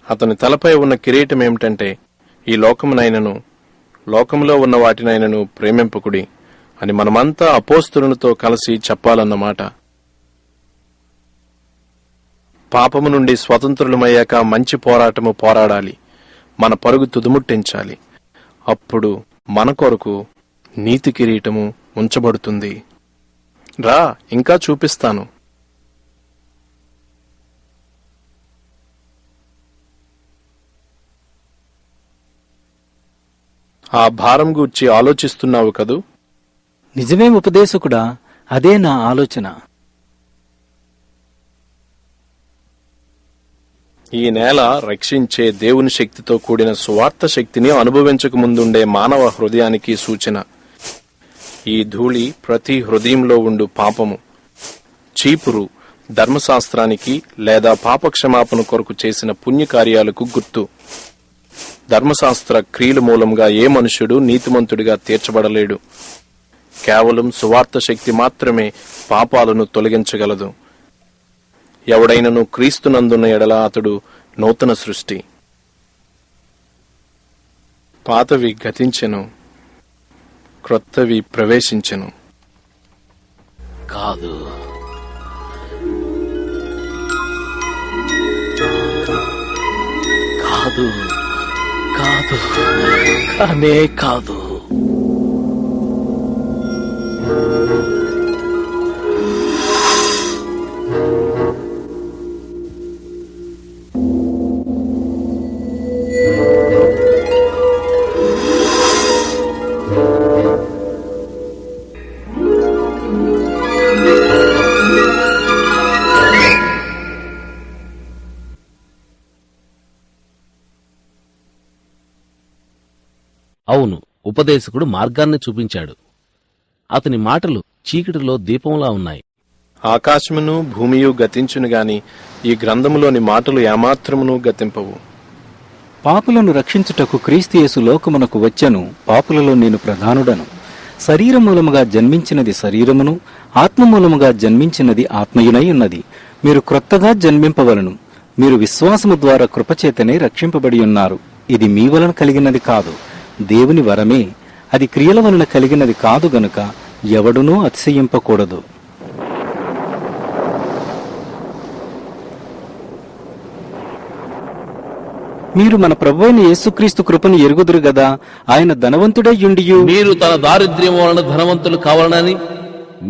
అతని తలపై ఉన్న కిరీటం ఏమిటంటే, ఈ లోకమునైనను లోకములో ఉన్న వాటినైనను ప్రేమింపకుడి అని మనమంతా అపోస్తులతో కలిసి చెప్పాలన్నమాట. పాపము నుండి స్వతంత్రులమయ్యాక మంచి పోరాటము పోరాడాలి. మన పరుగు తుదుముట్టించాలి. అప్పుడు మన కొరకు నీతి కిరీటము ఉంచబడుతుంది. రా, ఇంకా చూపిస్తాను. ఆ భారం గూర్చి ఆలోచిస్తున్నావు కదూ? నిజమే ఉపదేశకుడా, అదే నా ఆలోచన. ఈ నేల రక్షించే దేవుని శక్తితో కూడిన సువార్త శక్తిని అనుభవించక ముందుండే మానవ హృదయానికి సూచన. ఈ ధూళి ప్రతి హృదయంలో ఉండు పాపము, చీపురు ధర్మశాస్త్రానికి లేదా పాపక్షమాపణ కొరకు చేసిన పుణ్యకార్యాలకు గుర్తు. ధర్మశాస్త్ర క్రియల మూలంగా ఏ మనుష్యుడు నీతిమంతుడిగా తీర్చబడలేడు. కేవలం సువార్త శక్తి మాత్రమే పాపాలను తొలగించగలదు. ఎవడైనను క్రీస్తునందున్న ఎడల అతడు నూతన సృష్టి. పాతవి గతించెను, క్రొత్తవి ప్రవేశించెను. కాదు, కాదు, కాదు, కానే కాదు. అవును, ఉపదేశకుడు మార్గాన్ని చూపించాడు. అతని మాటలు చీకటిలో దీపంలా ఉన్నాయి. ఆకాశమును భూమియు గతించును గాని ఈ గ్రంథములోని మాటలు ఏమాత్రమును గతింపవు. పాపులను రక్షించుటకు క్రీస్తుయేసు లోకమునకు వచ్చెను, పాపులలో నేను ప్రధానుడను. శరీరమూలముగా జన్మించినది శరీరమును, ఆత్మమూలముగా జన్మించినది ఆత్మయునై ఉన్నది. మీరు క్రొత్తగా జన్మింపవలను. మీరు విశ్వాసము ద్వారా కృపచేతనే రక్షింపబడి ఉన్నారు. ఇది మీ వలన కలిగినది కాదు, దేవుని వరమే. అది క్రియల వలన కలిగినది కాదు గనుక ఎవడునూ అతిశయింపకూడదు. మీరు మన ప్రభువైన యేసుక్రీస్తు కృపను ఎరుగుదురు గదా. ఆయన ధనవంతుడై యుండియు మీరు తన దారిద్ర్యం వలన ధనవంతులు కావాలనని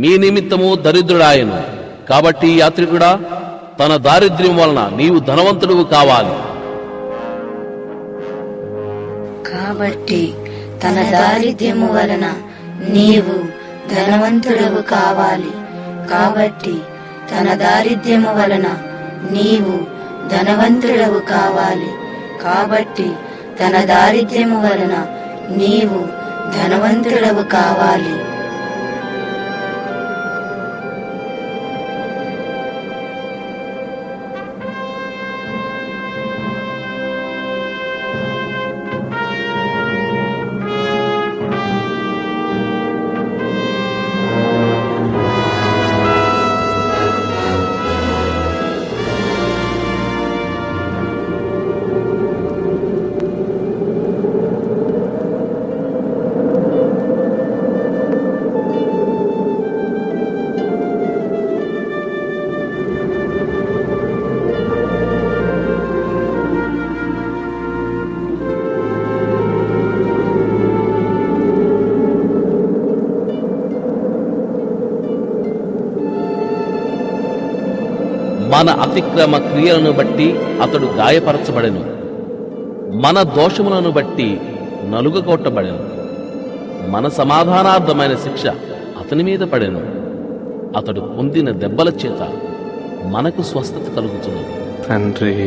మీ నిమిత్తము దరిద్రుడాయను. కాబట్టి యాత్రికుడా, తన దారిద్ర్యం వలన నీవు ధనవంతుడు కావాలి. కాబట్టి తన దారిద్ర్యము వలన నీవు ధనవంతుడవు కావాలి. కాబట్టి తన దారిద్ర్యము వలన నీవు ధనవంతుడవు కావాలి. కాబట్టి తన దారిద్ర్యము వలన నీవు ధనవంతుడవు కావాలి. మన అతిక్రమ క్రియలను బట్టి అతడు గాయపరచబడెను, మన దోషములను బట్టి నలుగగొట్టబడెను. మన సమాధానార్థమైన శిక్ష అతని మీద పడెను. అతడు పొందిన దెబ్బల చేత మనకు స్వస్థత కలుగుతున్నది. తండ్రి,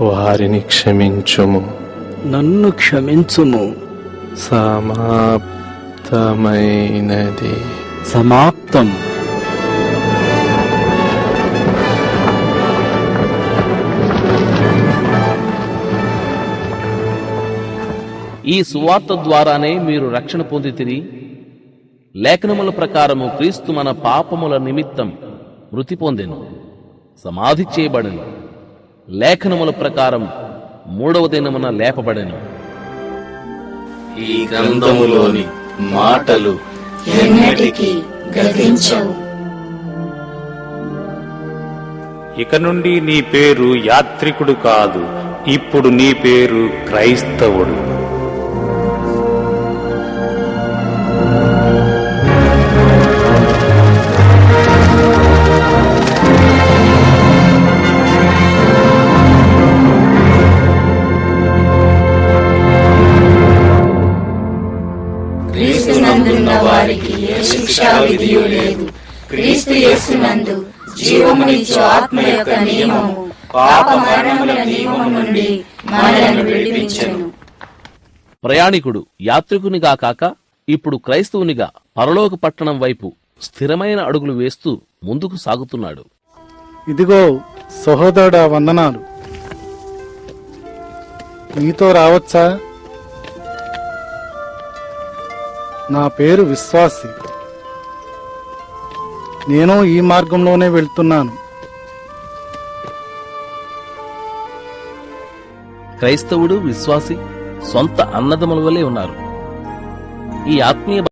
వారిని క్షమించుము. నన్ను క్షమించుము. సమాప్తమైనది. సమాప్తం. ఈ సువార్త ద్వారానే మీరు రక్షణ పొందితిరి. లేఖనముల ప్రకారము క్రీస్తు మన పాపముల నిమిత్తం మృతి పొందెను, సమాధి చేయబడెను. లేఖనముల ప్రకారం 3వ దినమున లేపబడెను. ఈ గ్రంథములోని మాటలు ఎన్నటికీ గతించవు. ఇక నుండి నీ పేరు యాత్రికుడు కాదు, ఇప్పుడు నీ పేరు క్రైస్తవుడు. ఏదియూ లేదు. క్రీస్తు యేసునందు జీవమునిచ్చు ఆత్మ యొక్క నియమము పాప మరణముల నియమము నుండి మనలను విడిపించెను. ప్రయాణికుడు యాత్రికునిగా కాక ఇప్పుడు క్రైస్తవునిగా పరలోక పట్టణం వైపు స్థిరమైన అడుగులు వేస్తూ ముందుకు సాగుతున్నాడు. ఇదిగో సహోదరుడా, వందనాలు. నీతో రావచ్చా? నా పేరు విశ్వాసి. నేను ఈ మార్గంలోనే వెళ్తున్నాను. క్రైస్తవుడు, విశ్వాసి సొంత అన్నదమ్ముల వలె ఉన్నారు. ఈ ఆత్మీయ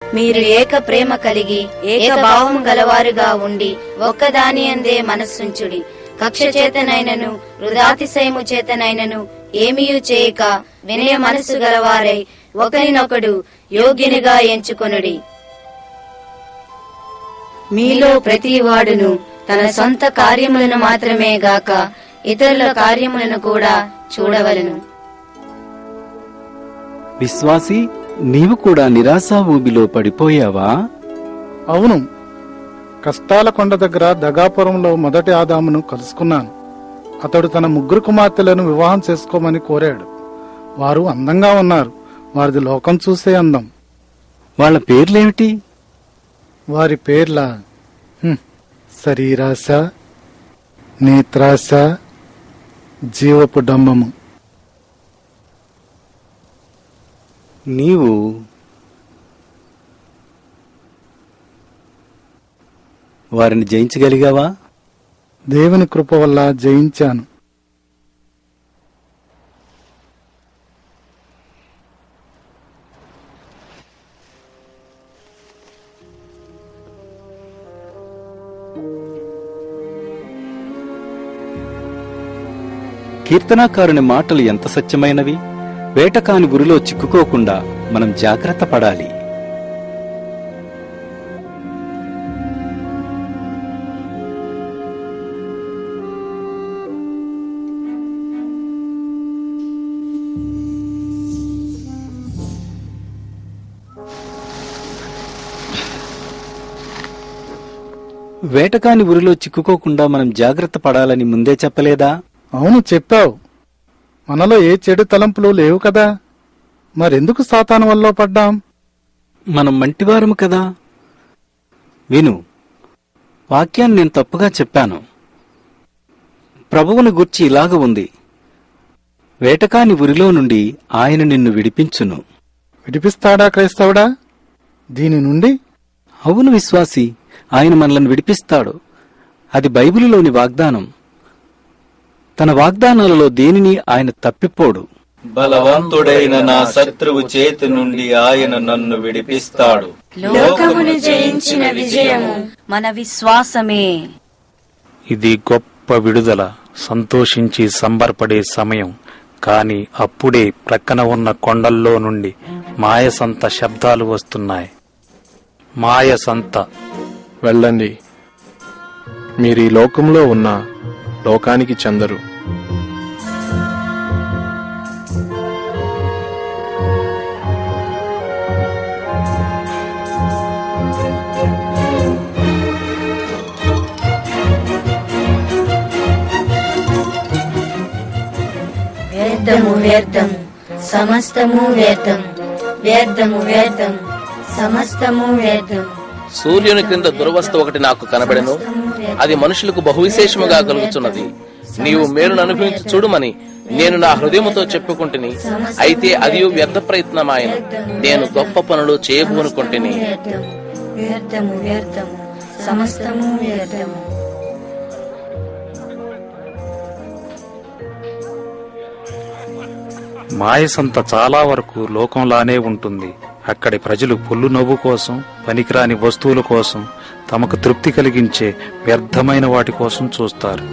మీరు ఏక ప్రేమ కలిగి ఏక భావము గలవారుగా ఉండి ఒక్కదాని అందే మనస్సుంచుడి. కక్ష చేతనైనను వృధాతిశయము చేతనైనను ఏమీయూ చేయక వినయ మనస్సు గలవారై ఒకరినొకడు యోగ్యునిగా ఎంచుకొనుడి. మీలో ప్రతి వాడును తన సొంత కార్యములను మాత్రమే గాక ఇతరుల కార్యములను కూడా చూడవలెను. విశ్వాసి, నీవు కూడా నిరాశా ఊబిలో పడిపోయావా? అవును, కష్టాల కొండ దగ్గర దగాపురంలో మొదటి ఆదామును కలుసుకున్నాను. అతడు తన 3 కుమార్తెలను వివాహం చేసుకోమని కోరాడు. వారు అందంగా ఉన్నారు. వారిది లోకం చూసే అందం. వాళ్ళ పేర్లేమిటి? వారి పేర్ల శరీరాశ, నేత్రాశ, జీవపు డంబము. నీవు వారిని జయించగలిగావా? దేవుని కృప వల్ల జయించాను. కీర్తనాకారుని మాటలు ఎంత సత్యమైనవి! వేటకాని గురిలో చిక్కుకోకుండా మనం జాగ్రత్త పడాలి. వేటకాని ఉరిలో చిక్కుకోకుండా మనం జాగ్రత్త పడాలని ముందే చెప్పలేదా? అవును, చెప్పావు. మనలో ఏ చెడు తలంపులు లేవు కదా. మరెందుకు సాతాను వల్ల పడ్డాం? మనం మంటివారము కదా. విను, వాక్యాన్ని నేను తప్పుగా చెప్పాను. ప్రభువుని గూర్చి ఇలాగ ఉంది: వేటకాని ఉరిలో నుండి ఆయన నిన్ను విడిపించును. విడిపిస్తాడా క్రైస్తవుడా దీని నుండి? అవును విశ్వాసి, ఆయన మనల్ని విడిపిస్తాడు. అది బైబిలులోని వాగ్దానం. తన వాగ్దానాలలో దేనిని ఆయన తప్పిపోడు. బలవంతుడైన నా శత్రువు చేతి నుండి ఆయన నన్ను విడిపిస్తాడు. లోకమును జయించిన విజయము మన విశ్వాసమే. ఇది గొప్ప విడుదల, సంతోషించి సంబరపడే సమయం. కాని అప్పుడే ప్రక్కన ఉన్న కొండల్లో నుండి మాయసంత శబ్దాలు వస్తున్నాయి. మాయసంత. వెళ్ళండి, మీరు ఈ లోకంలో ఉన్న లోకానికి చెందరు. వ్యర్థము వ్యర్థము సమస్తము వ్యర్థము, వ్యర్థము వ్యర్థము సమస్తము వ్యర్థము. సూర్యుని క్రింద దుర్వస్థ ఒకటి నాకు కనబడెను. అది మనుషులకు బహువిశేషముగా కలుగుతున్నది. నీవు మేలును అనుభవించి చూడుమని నేను నా హృదయముతో చెప్పుకుంటుని, అయితే అది వ్యర్థ ప్రయత్నమాయను. నేను గొప్ప పనులు చేయబోనుకుంటుని. వ్యర్థము వ్యర్థము సమస్తము వ్యర్థము. మాయసంత చాలా వరకు లోకంలానే ఉంటుంది. అక్కడి ప్రజలు పొల్లు నవ్వు కోసం, పనికిరాని వస్తువుల కోసం, తమకు తృప్తి కలిగించే వ్యర్థమైన వాటి కోసం చూస్తారు.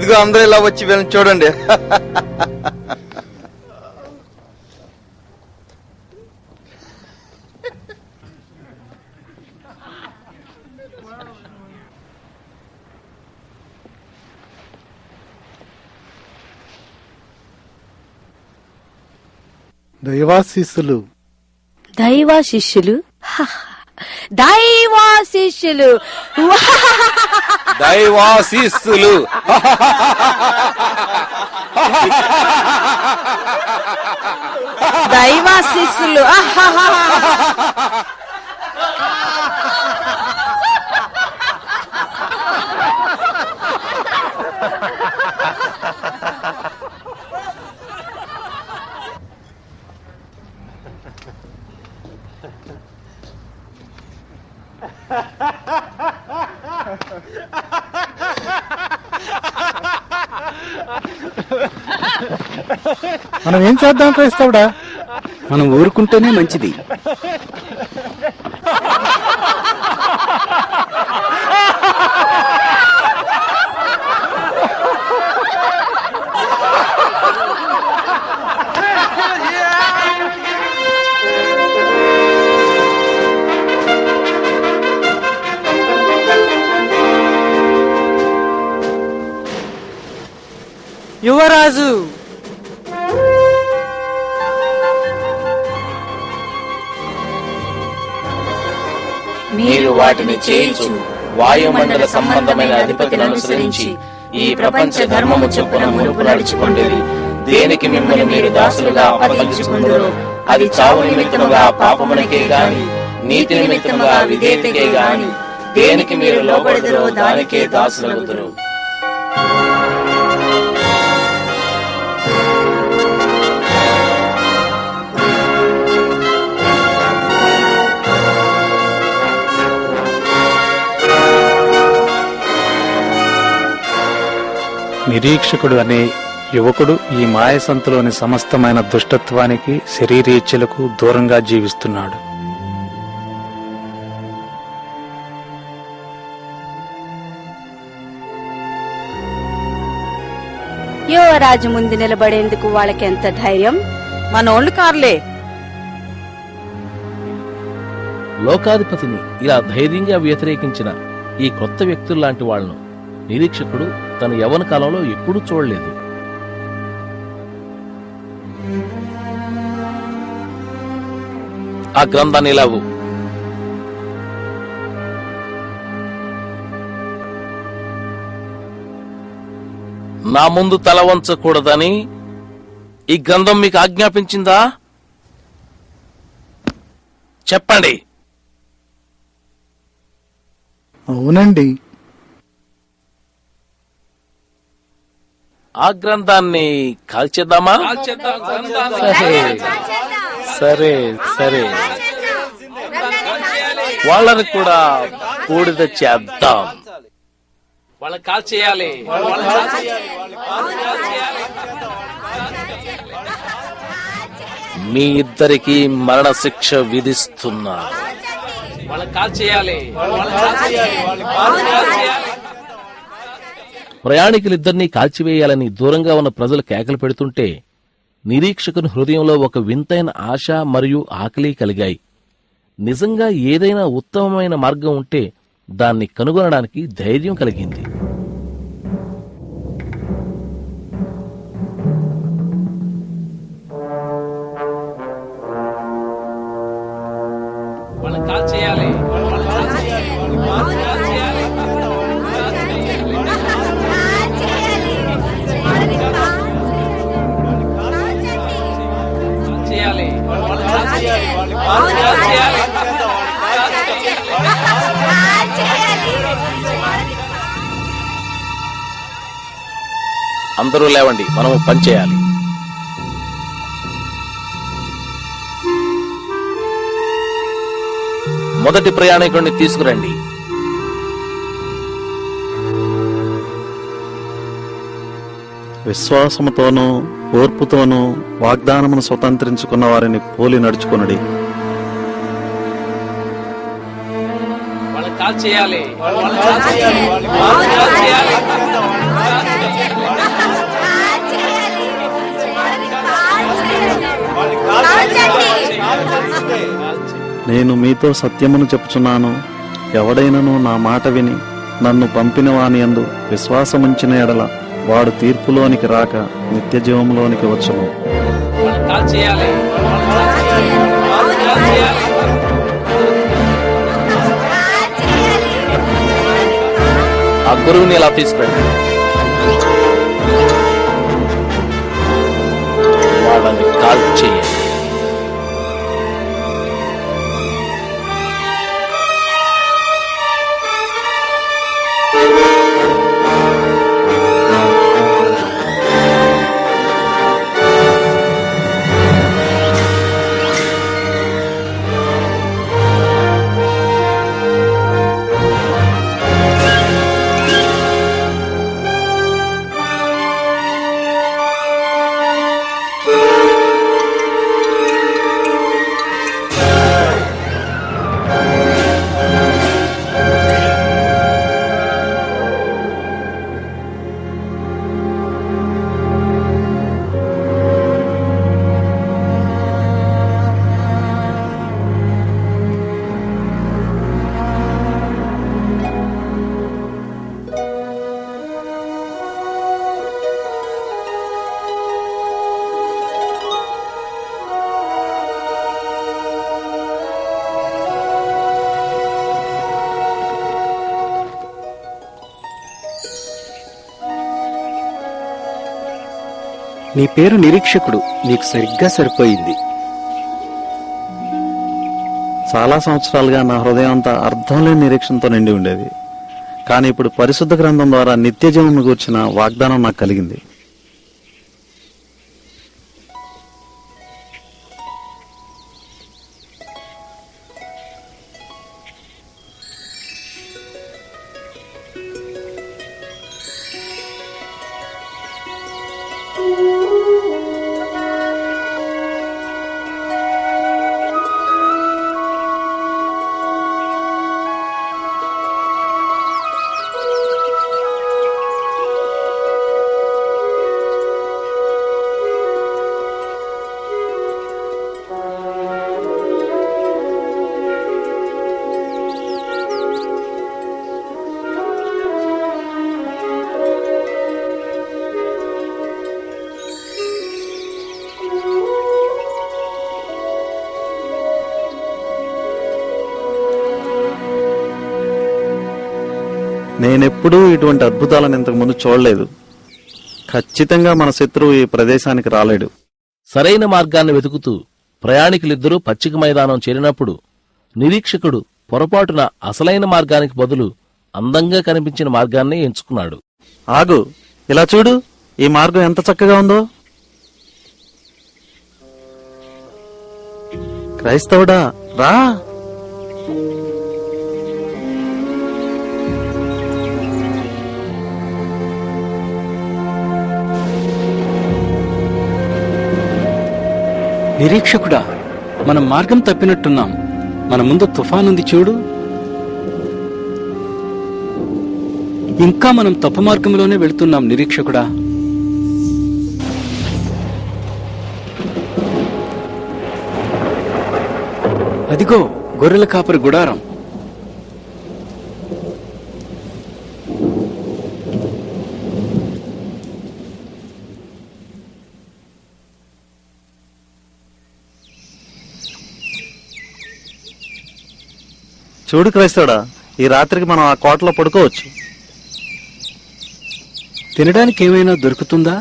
ఇదిగో అందరూ ఇలా వచ్చి వీళ్ళని చూడండి. దైవాశీస్సులు. దైవ శిష్యులు, దైవ శిష్యులు, దైవాశీస్సులు. దైవ శిష్యులు. మనం ఏం చేద్దాం క్రైస్తవుడా? మనం ఊరుకుంటేనే మంచిది. యువరాజు, మీరు వాటిని చేయించు వాయుమండల సంబంధమైన అధిపతిని అనుసరించి ఈ ప్రపంచ ధర్మము చొప్పున మునుపు నడుచుకుంటుంది. దేనికి మిమ్మల్ని మీరు దాసులుగా అప్పగించుకుందరో అది చావు నిమిత్తముగా పాపమునకే గాని నీతి నిమిత్తముగా విధేయతకే గాని దేనికి మీరు లోబడదరో దానికే దాసులగుదురు. నిరీక్షకుడు అనే యువకుడు ఈ మాయసంతలోని సమస్తమైన దుష్టత్వానికి, శరీరేచ్ఛలకు దూరంగా జీవిస్తున్నాడు. యువరాజు ముందు నిలబడేందుకు వాళ్ళకెంత ధైర్యం! మనోళ్ళు కార్లే. లోకాధిపతిని ఇలా ధైర్యంగా వ్యతిరేకించిన ఈ కొత్త వ్యక్తుల్లాంటి వాళ్లను నిరీక్షకుడు తన యవ్వన కాలంలో ఎప్పుడూ చూడలేదు. ఆ గ్రంథాన్ని ఇలావు. నా ముందు తల వంచకూడదని ఈ గ్రంథం మీకు ఆజ్ఞాపించిందా? చెప్పండి. అవునండి. ఆ గ్రంథాన్ని కాల్చేద్దామా? సరే సరే, వాళ్ళని కూడా బూడిద చేద్దాం. వాళ్ళని కాల్చేయాలి. మీ ఇద్దరికి మరణ శిక్ష విధిస్తున్నా. వాళ్ళని కాల్చేయాలి. ప్రయాణికులిద్దరినీ కాల్చివేయాలని దూరంగా ఉన్న ప్రజలు కేకలు పెడుతుంటే నిరీక్షకుని హృదయంలో ఒక వింతైన ఆశ మరియు ఆకలి కలిగాయి. నిజంగా ఏదైనా ఉత్తమమైన మార్గం ఉంటే దాన్ని కనుగొనడానికి ధైర్యం కలిగింది. అందరూ లేవండి, మనము పనిచేయాలి. మొదటి ప్రయాణికుడిని తీసుకురండి. విశ్వాసముతోనూ ఓర్పుతోనూ వాగ్దానమును స్వతంత్రించుకున్న వారిని పోలి నడుచుకొనుడి. వాళ్ళని కాల్ చేయాలి. నేను మీతో సత్యమును చెప్పుచున్నాను, ఎవడైనను నా మాట విని నన్ను పంపిన వాని యందు విశ్వాసముంచిన ఎడల వాడు తీర్పులోనికి రాక నిత్య జీవంలోనికి వచ్చును. ఆ గురువుని ఇలా తీసుకురండి. వాళ్ళని కాల్ చేయండి. నీ పేరు నిరీక్షకుడు, నీకు సరిగ్గా సరిపోయింది. చాలా సంవత్సరాలుగా నా హృదయం అంతా అర్థం లేని నిరీక్షణతో నిండి ఉండేది. కానీ ఇప్పుడు పరిశుద్ధ గ్రంథం ద్వారా నిత్య జీవం గూర్చిన వాగ్దానం నాకు కలిగింది. నేనెప్పుడూ ఇటువంటి అద్భుతాలను ఇంతకు ముందు చూడలేదు. ఖచ్చితంగా మన శత్రువు ఈ ప్రదేశానికి రాలేడు. సరైన మార్గాన్ని వెతుకుతూ ప్రయాణికులిద్దరూ పచ్చిక మైదానం చేరినప్పుడు నిరీక్షకుడు పొరపాటున అసలైన మార్గానికి బదులు అందంగా కనిపించిన మార్గాన్ని ఎంచుకున్నాడు. ఆగు, ఇలా చూడు, ఈ మార్గం ఎంత చక్కగా ఉందో. క్రైస్తవుడా, రా. నిరీక్షకుడా, మనం మార్గం తప్పినట్టున్నాం. మన ముందు తుఫానుంది చూడు. ఇంకా మనం తప్పు మార్గంలోనే వెళుతున్నాం నిరీక్షకుడా. అదిగో గొర్రెల కాపరి గుడారం. చూడు క్రైస్తవుడా, ఈ రాత్రికి మనం ఆ కోటలో పడుకోవచ్చు. తినడానికి ఏమైనా దొరుకుతుందా?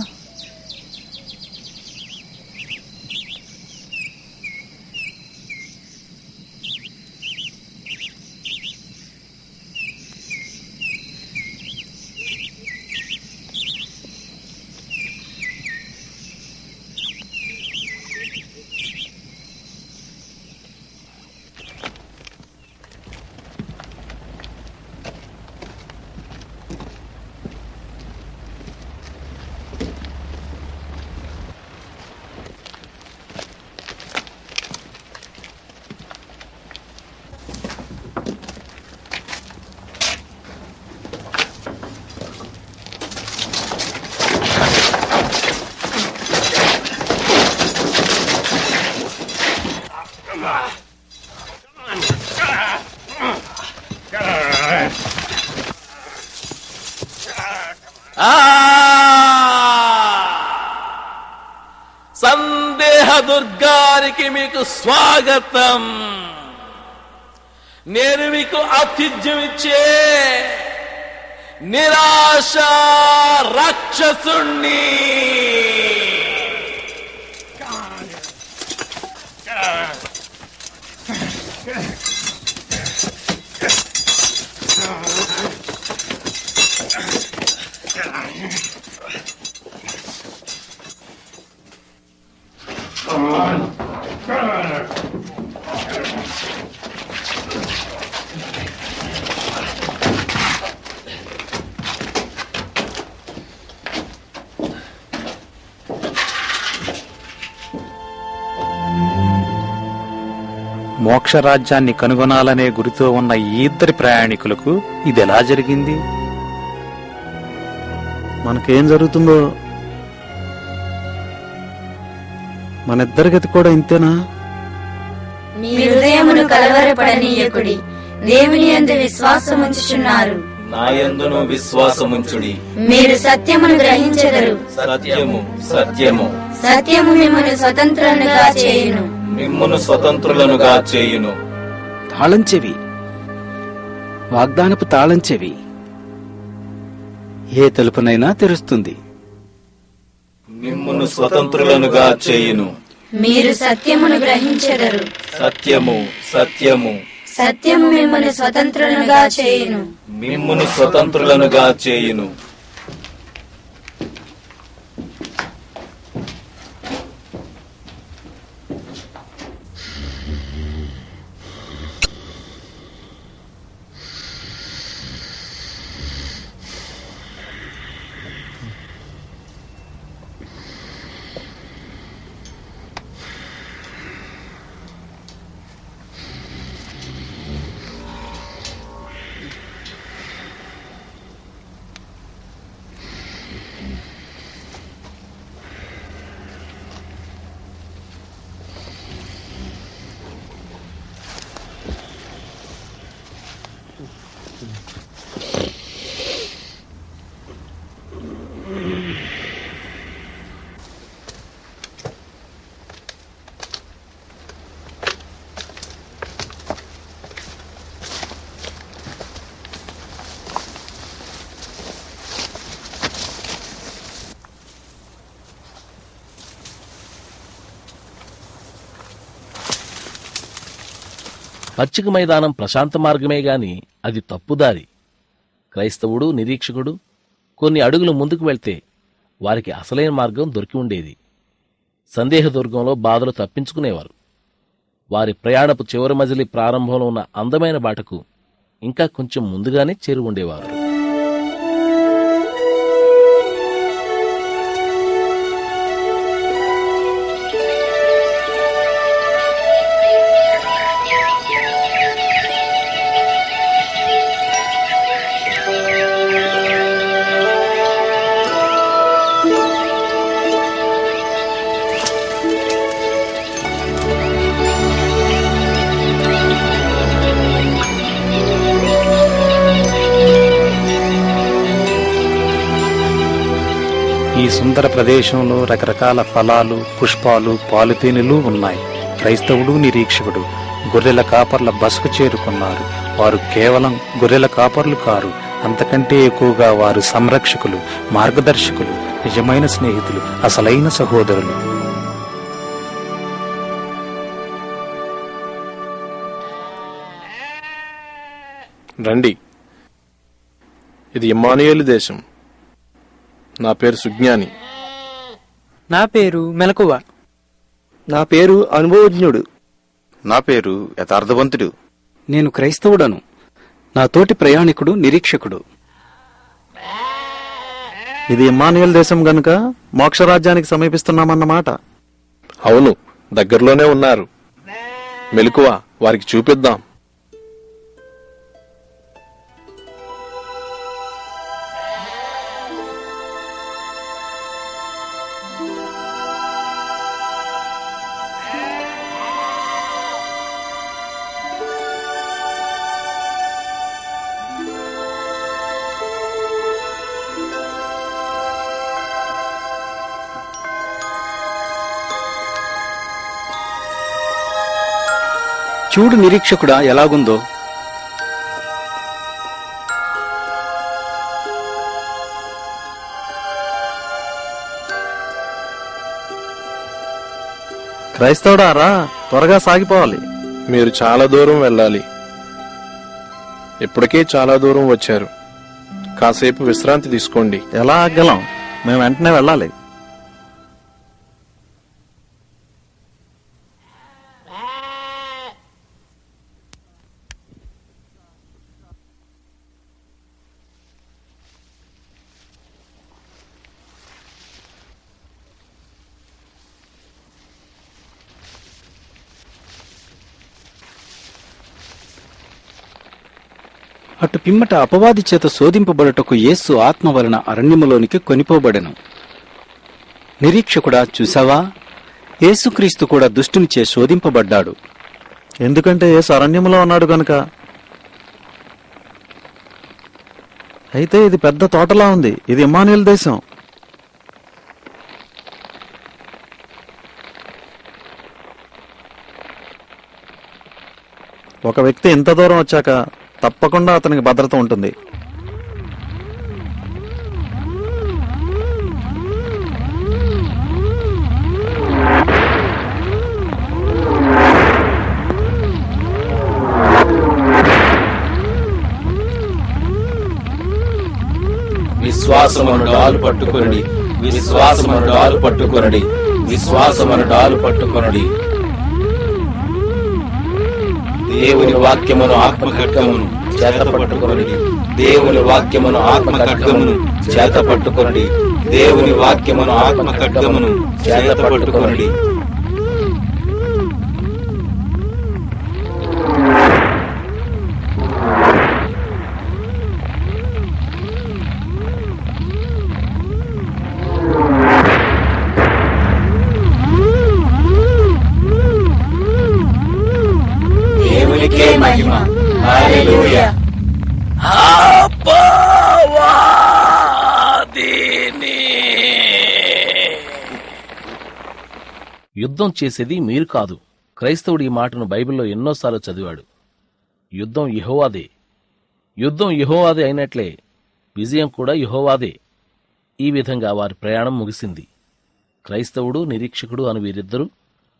సందేహ దుర్గానికి మీకు స్వాగతం. నేను మీకు ఆతిథ్యం ఇచ్చే నిరాశ రాక్షసుణ్ణి. మోక్షరాజ్యాన్ని కనుగొనాలనే గురితో ఉన్న ఈ ఇద్దరి ప్రయాణికులకు ఇదెలా జరిగింది? మనకేం జరుగుతుందో మనిద్దరి గతి కూడా ఇంతేనా? మీ హృదయమును కలవరపడనీయకుడి, దేవుని యందు విశ్వాసముంచుచున్నారు, నాయందును విశ్వాసముంచుడి. మీరు సత్యమును గ్రహించెదరు, సత్యము సత్యము సత్యము మిమ్మల్ని స్వతంత్రులుగా చేయును. మిమ్మును స్వతంత్రులనుగా చేయును. తాళం చెవి, వాగ్దానపు తాళం చెవి ఏ తలుపునైనా తెరుస్తుంది. మిమ్మును స్వతంత్రులనుగా చేయును. మీరు సత్యమును గ్రహించెదరు, సత్యము సత్యము సత్యము మిమ్మల్ని స్వతంత్రులుగా చేయును. మిమ్మును స్వతంత్రులనుగా చేయును. పచ్చిక మైదానం ప్రశాంత మార్గమే గాని అది తప్పుదారి. క్రైస్తవుడు నిరీక్షకుడు కొన్ని అడుగులు ముందుకు వెళ్తే వారికి అసలైన మార్గం దొరికి ఉండేది. సందేహ దుర్గంలో బాధలు తప్పించుకునేవారు. వారి ప్రయాణపు చివరి మజిలీ ప్రారంభంలో ఉన్న అందమైన బాటకు ఇంకా కొంచెం ముందుగానే చేరు ఉండేవారు. ఈ సుందర ప్రదేశంలో రకరకాల ఫలాలు, పుష్పాలు, పాలుతేనెలు ఉన్నాయి. క్రైస్తవుడు నిరీక్షకుడు గొర్రెల కాపర్ల బసకు చేరుకున్నారు. వారు కేవలం గొర్రెల కాపర్లు కారు, అంతకంటే ఎక్కువగా వారు సంరక్షకులు, మార్గదర్శకులు, నిజమైన స్నేహితులు, అసలైన సహోదరులు. రండి, ఇది ఇమ్మానుయేలు దేశం. నా పేరు సుజ్ఞాని. నా పేరు మెలకువ. నా పేరు అనుభవజ్ఞుడు. నా పేరు యథార్థవంతుడు. నేను క్రైస్తవుడను. నా తోటి ప్రయాణికుడు నిరీక్షకుడు. ఇది ఇమ్మానుయేల్ దేశం గనుక మోక్షరాజ్యానికి సమీపిస్తున్నామన్నమాట. అవును, దగ్గరలోనే ఉన్నారు. మెలకువ, వారికి చూపిద్దాం. చూడు నిరీక్షకుడా ఎలాగుందో. క్రైస్తవుడా రా, త్వరగా సాగిపోవాలి. మీరు చాలా దూరం వెళ్ళాలి. ఇప్పటికే చాలా దూరం వచ్చారు. కాసేపు విశ్రాంతి తీసుకోండి. ఎలా ఆగలం? మేము వెంటనే వెళ్ళాలి. అటు పిమ్మట అపవాది చేత శోధింపబడుటకు యేసు ఆత్మ వలన అరణ్యములోనికి కొనిపోబడెను. నిరీక్షకుడా చూసావా, యేసుక్రీస్తు కూడా దుష్టునిచే శోధింపబడ్డాడు. ఎందుకంటే యేసు అరణ్యంలో ఉన్నాడు గనుక. అయితే ఇది పెద్ద తోటలా ఉంది. ఇది ఇమ్మానుయేలు దేశం. ఒక వ్యక్తి ఇంత దూరం వచ్చాక తప్పకుండా అతనికి భద్రత ఉంటుంది. విశ్వాసమును డాలు పట్టుకొనడి, విశ్వాసమును డాలు పట్టుకొనడి, విశ్వాసమును డాలు పట్టుకొనడి. దేవుని వాక్యమును ఆత్మ ఖడ్గమును చేత పట్టుకొనడి, దేవుని వాక్యమును ఆత్మ ఖడ్గమును చేత పట్టుకొనడి, దేవుని వాక్యమును ఆత్మ ఖడ్గమును చేత పట్టుకొనడి. దేవునికే మహిమ. హల్లెలూయా. యుద్ధం చేసేది మీరు కాదు. క్రైస్తవుడు ఈ మాటను బైబిల్లో ఎన్నోసార్లు చదివాడు. యుద్ధం యెహోవాదే. యుద్ధం యెహోవాదే అయినట్లే విజయం కూడా యెహోవాదే. ఈ విధంగా వారి ప్రయాణం ముగిసింది. క్రైస్తవుడు, నిరీక్షకుడు అని వీరిద్దరూ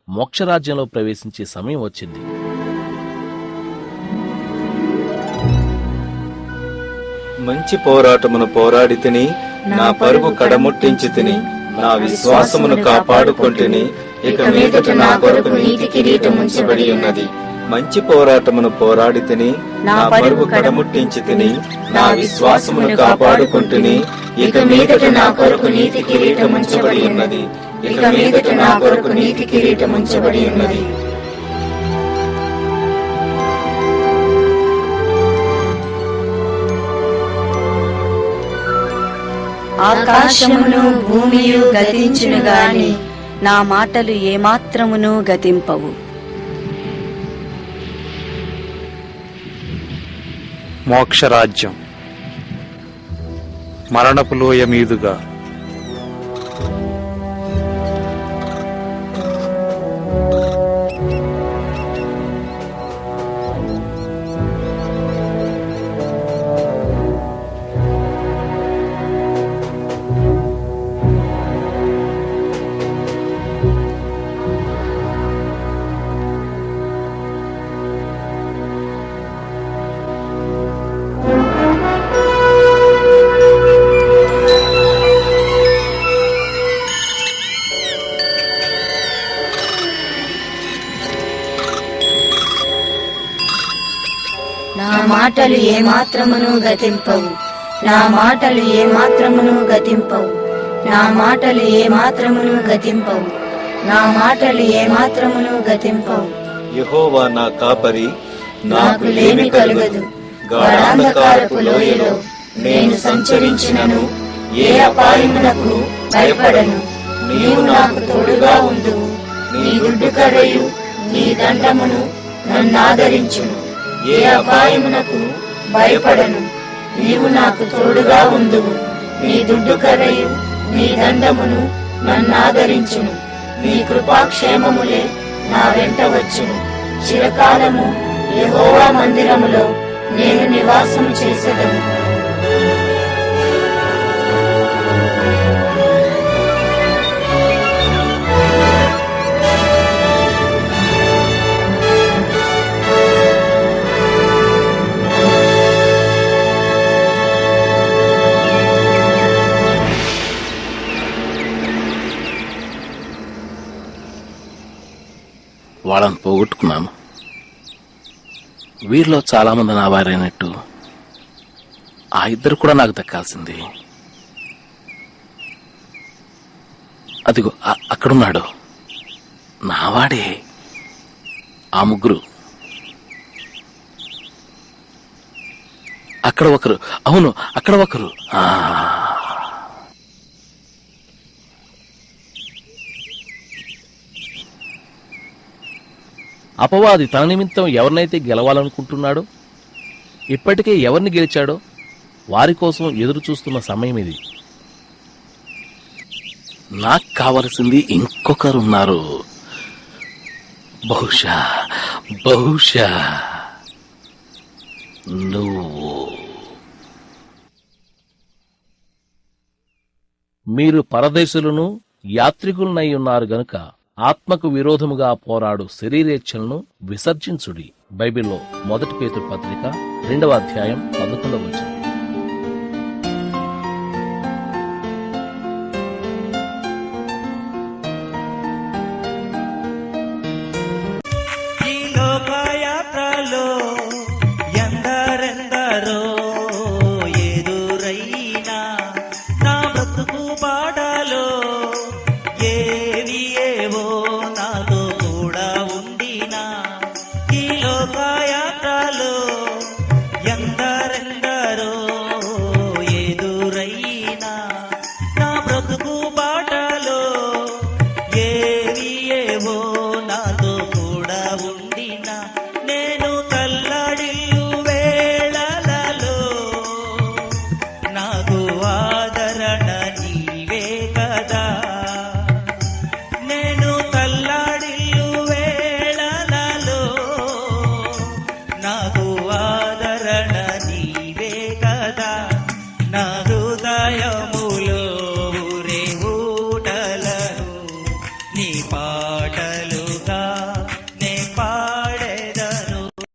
మోక్షరాజ్యంలో ప్రవేశించే సమయం వచ్చింది. మంచి పోరాటమును పోరాడి తిని, నా పరుగు కడముట్టించి తిని, నా విశ్వాసమును కాపాడుకొంటిని. ఇక మీదట నా కొరకు నీతి కిరీటం ఉంచబడి ఉన్నది. మంచి పోరాటమును పోరాడి తిని, నా పరుగు కడముట్టించి తిని, నా విశ్వాసమును కాపాడుకొంటిని. ఇక మీదట నా కొరకు నీతి కిరీటం ఉంచబడి ఉన్నది. ఇక మీదట నా కొరకు నీతి కిరీటం ఉంచబడి ఉన్నది. ఆకాశమును భూమియు గతించును గాని నా మాటలు ఏమాత్రమును గతింపవు. మోక్షరాజ్యం. మరణపు లోయ మీదుగా నా మాటలు ఏమాత్రమును గతింపవు. నా మాటలు ఏమాత్రమును గతింపవు. నా మాటలు ఏమాత్రమును గతింపవు. నా మాటలు ఏమాత్రమును గతింపవు. యెహోవా నా కాపరి, నాకు లేమి కలుగదు. గాఢాంధకారపు లోయలో నేను సంచరించినను ఏ అపాయమునకు భయపడను. నీవు నాకు తోడుగా ఉందువు. నీ దుడ్డు కర్రయు నీ దండమును నన్నాదరించును. ఏ అపాయమునకు భయపడను. నీవు నాకు తోడుగా ఉందువు. నీ దుడ్డు కర్రయు నీ దండమును నన్నాదరించును. నీ కృపాక్షేమములే నా వెంట వచ్చును. చిరకాలము యెహోవా మందిరములో నేను నివాసం చేసేదను. వాళ్ళని పోగొట్టుకున్నాను. వీరిలో చాలా మంది నా వారైనట్టు ఆ ఇద్దరు కూడా నాకు దక్కాల్సింది. అదిగో అక్కడున్నాడు నావాడే. ఆ ముగ్గురు, అక్కడ ఒకరు, అవును అక్కడ ఒకరు. అపవాది తన నిమిత్తం ఎవరినైతే గెలవాలనుకుంటున్నాడో, ఇప్పటికే ఎవరిని గెలిచాడో వారి కోసం ఎదురు చూస్తున్న సమయం ఇది. నాకు కావలసింది ఇంకొకరున్నారు. బహుశా బహుశా నువ్వు. మీరు పరదేశులను యాత్రికులనై ఉన్నారు గనుక ఆత్మకు విరోధముగా పోరాడు శరీరేచ్ఛలను విసర్జించుడి. బైబిల్లో 1 పేతురు పత్రిక 2వ అధ్యాయం 11వ వచనం.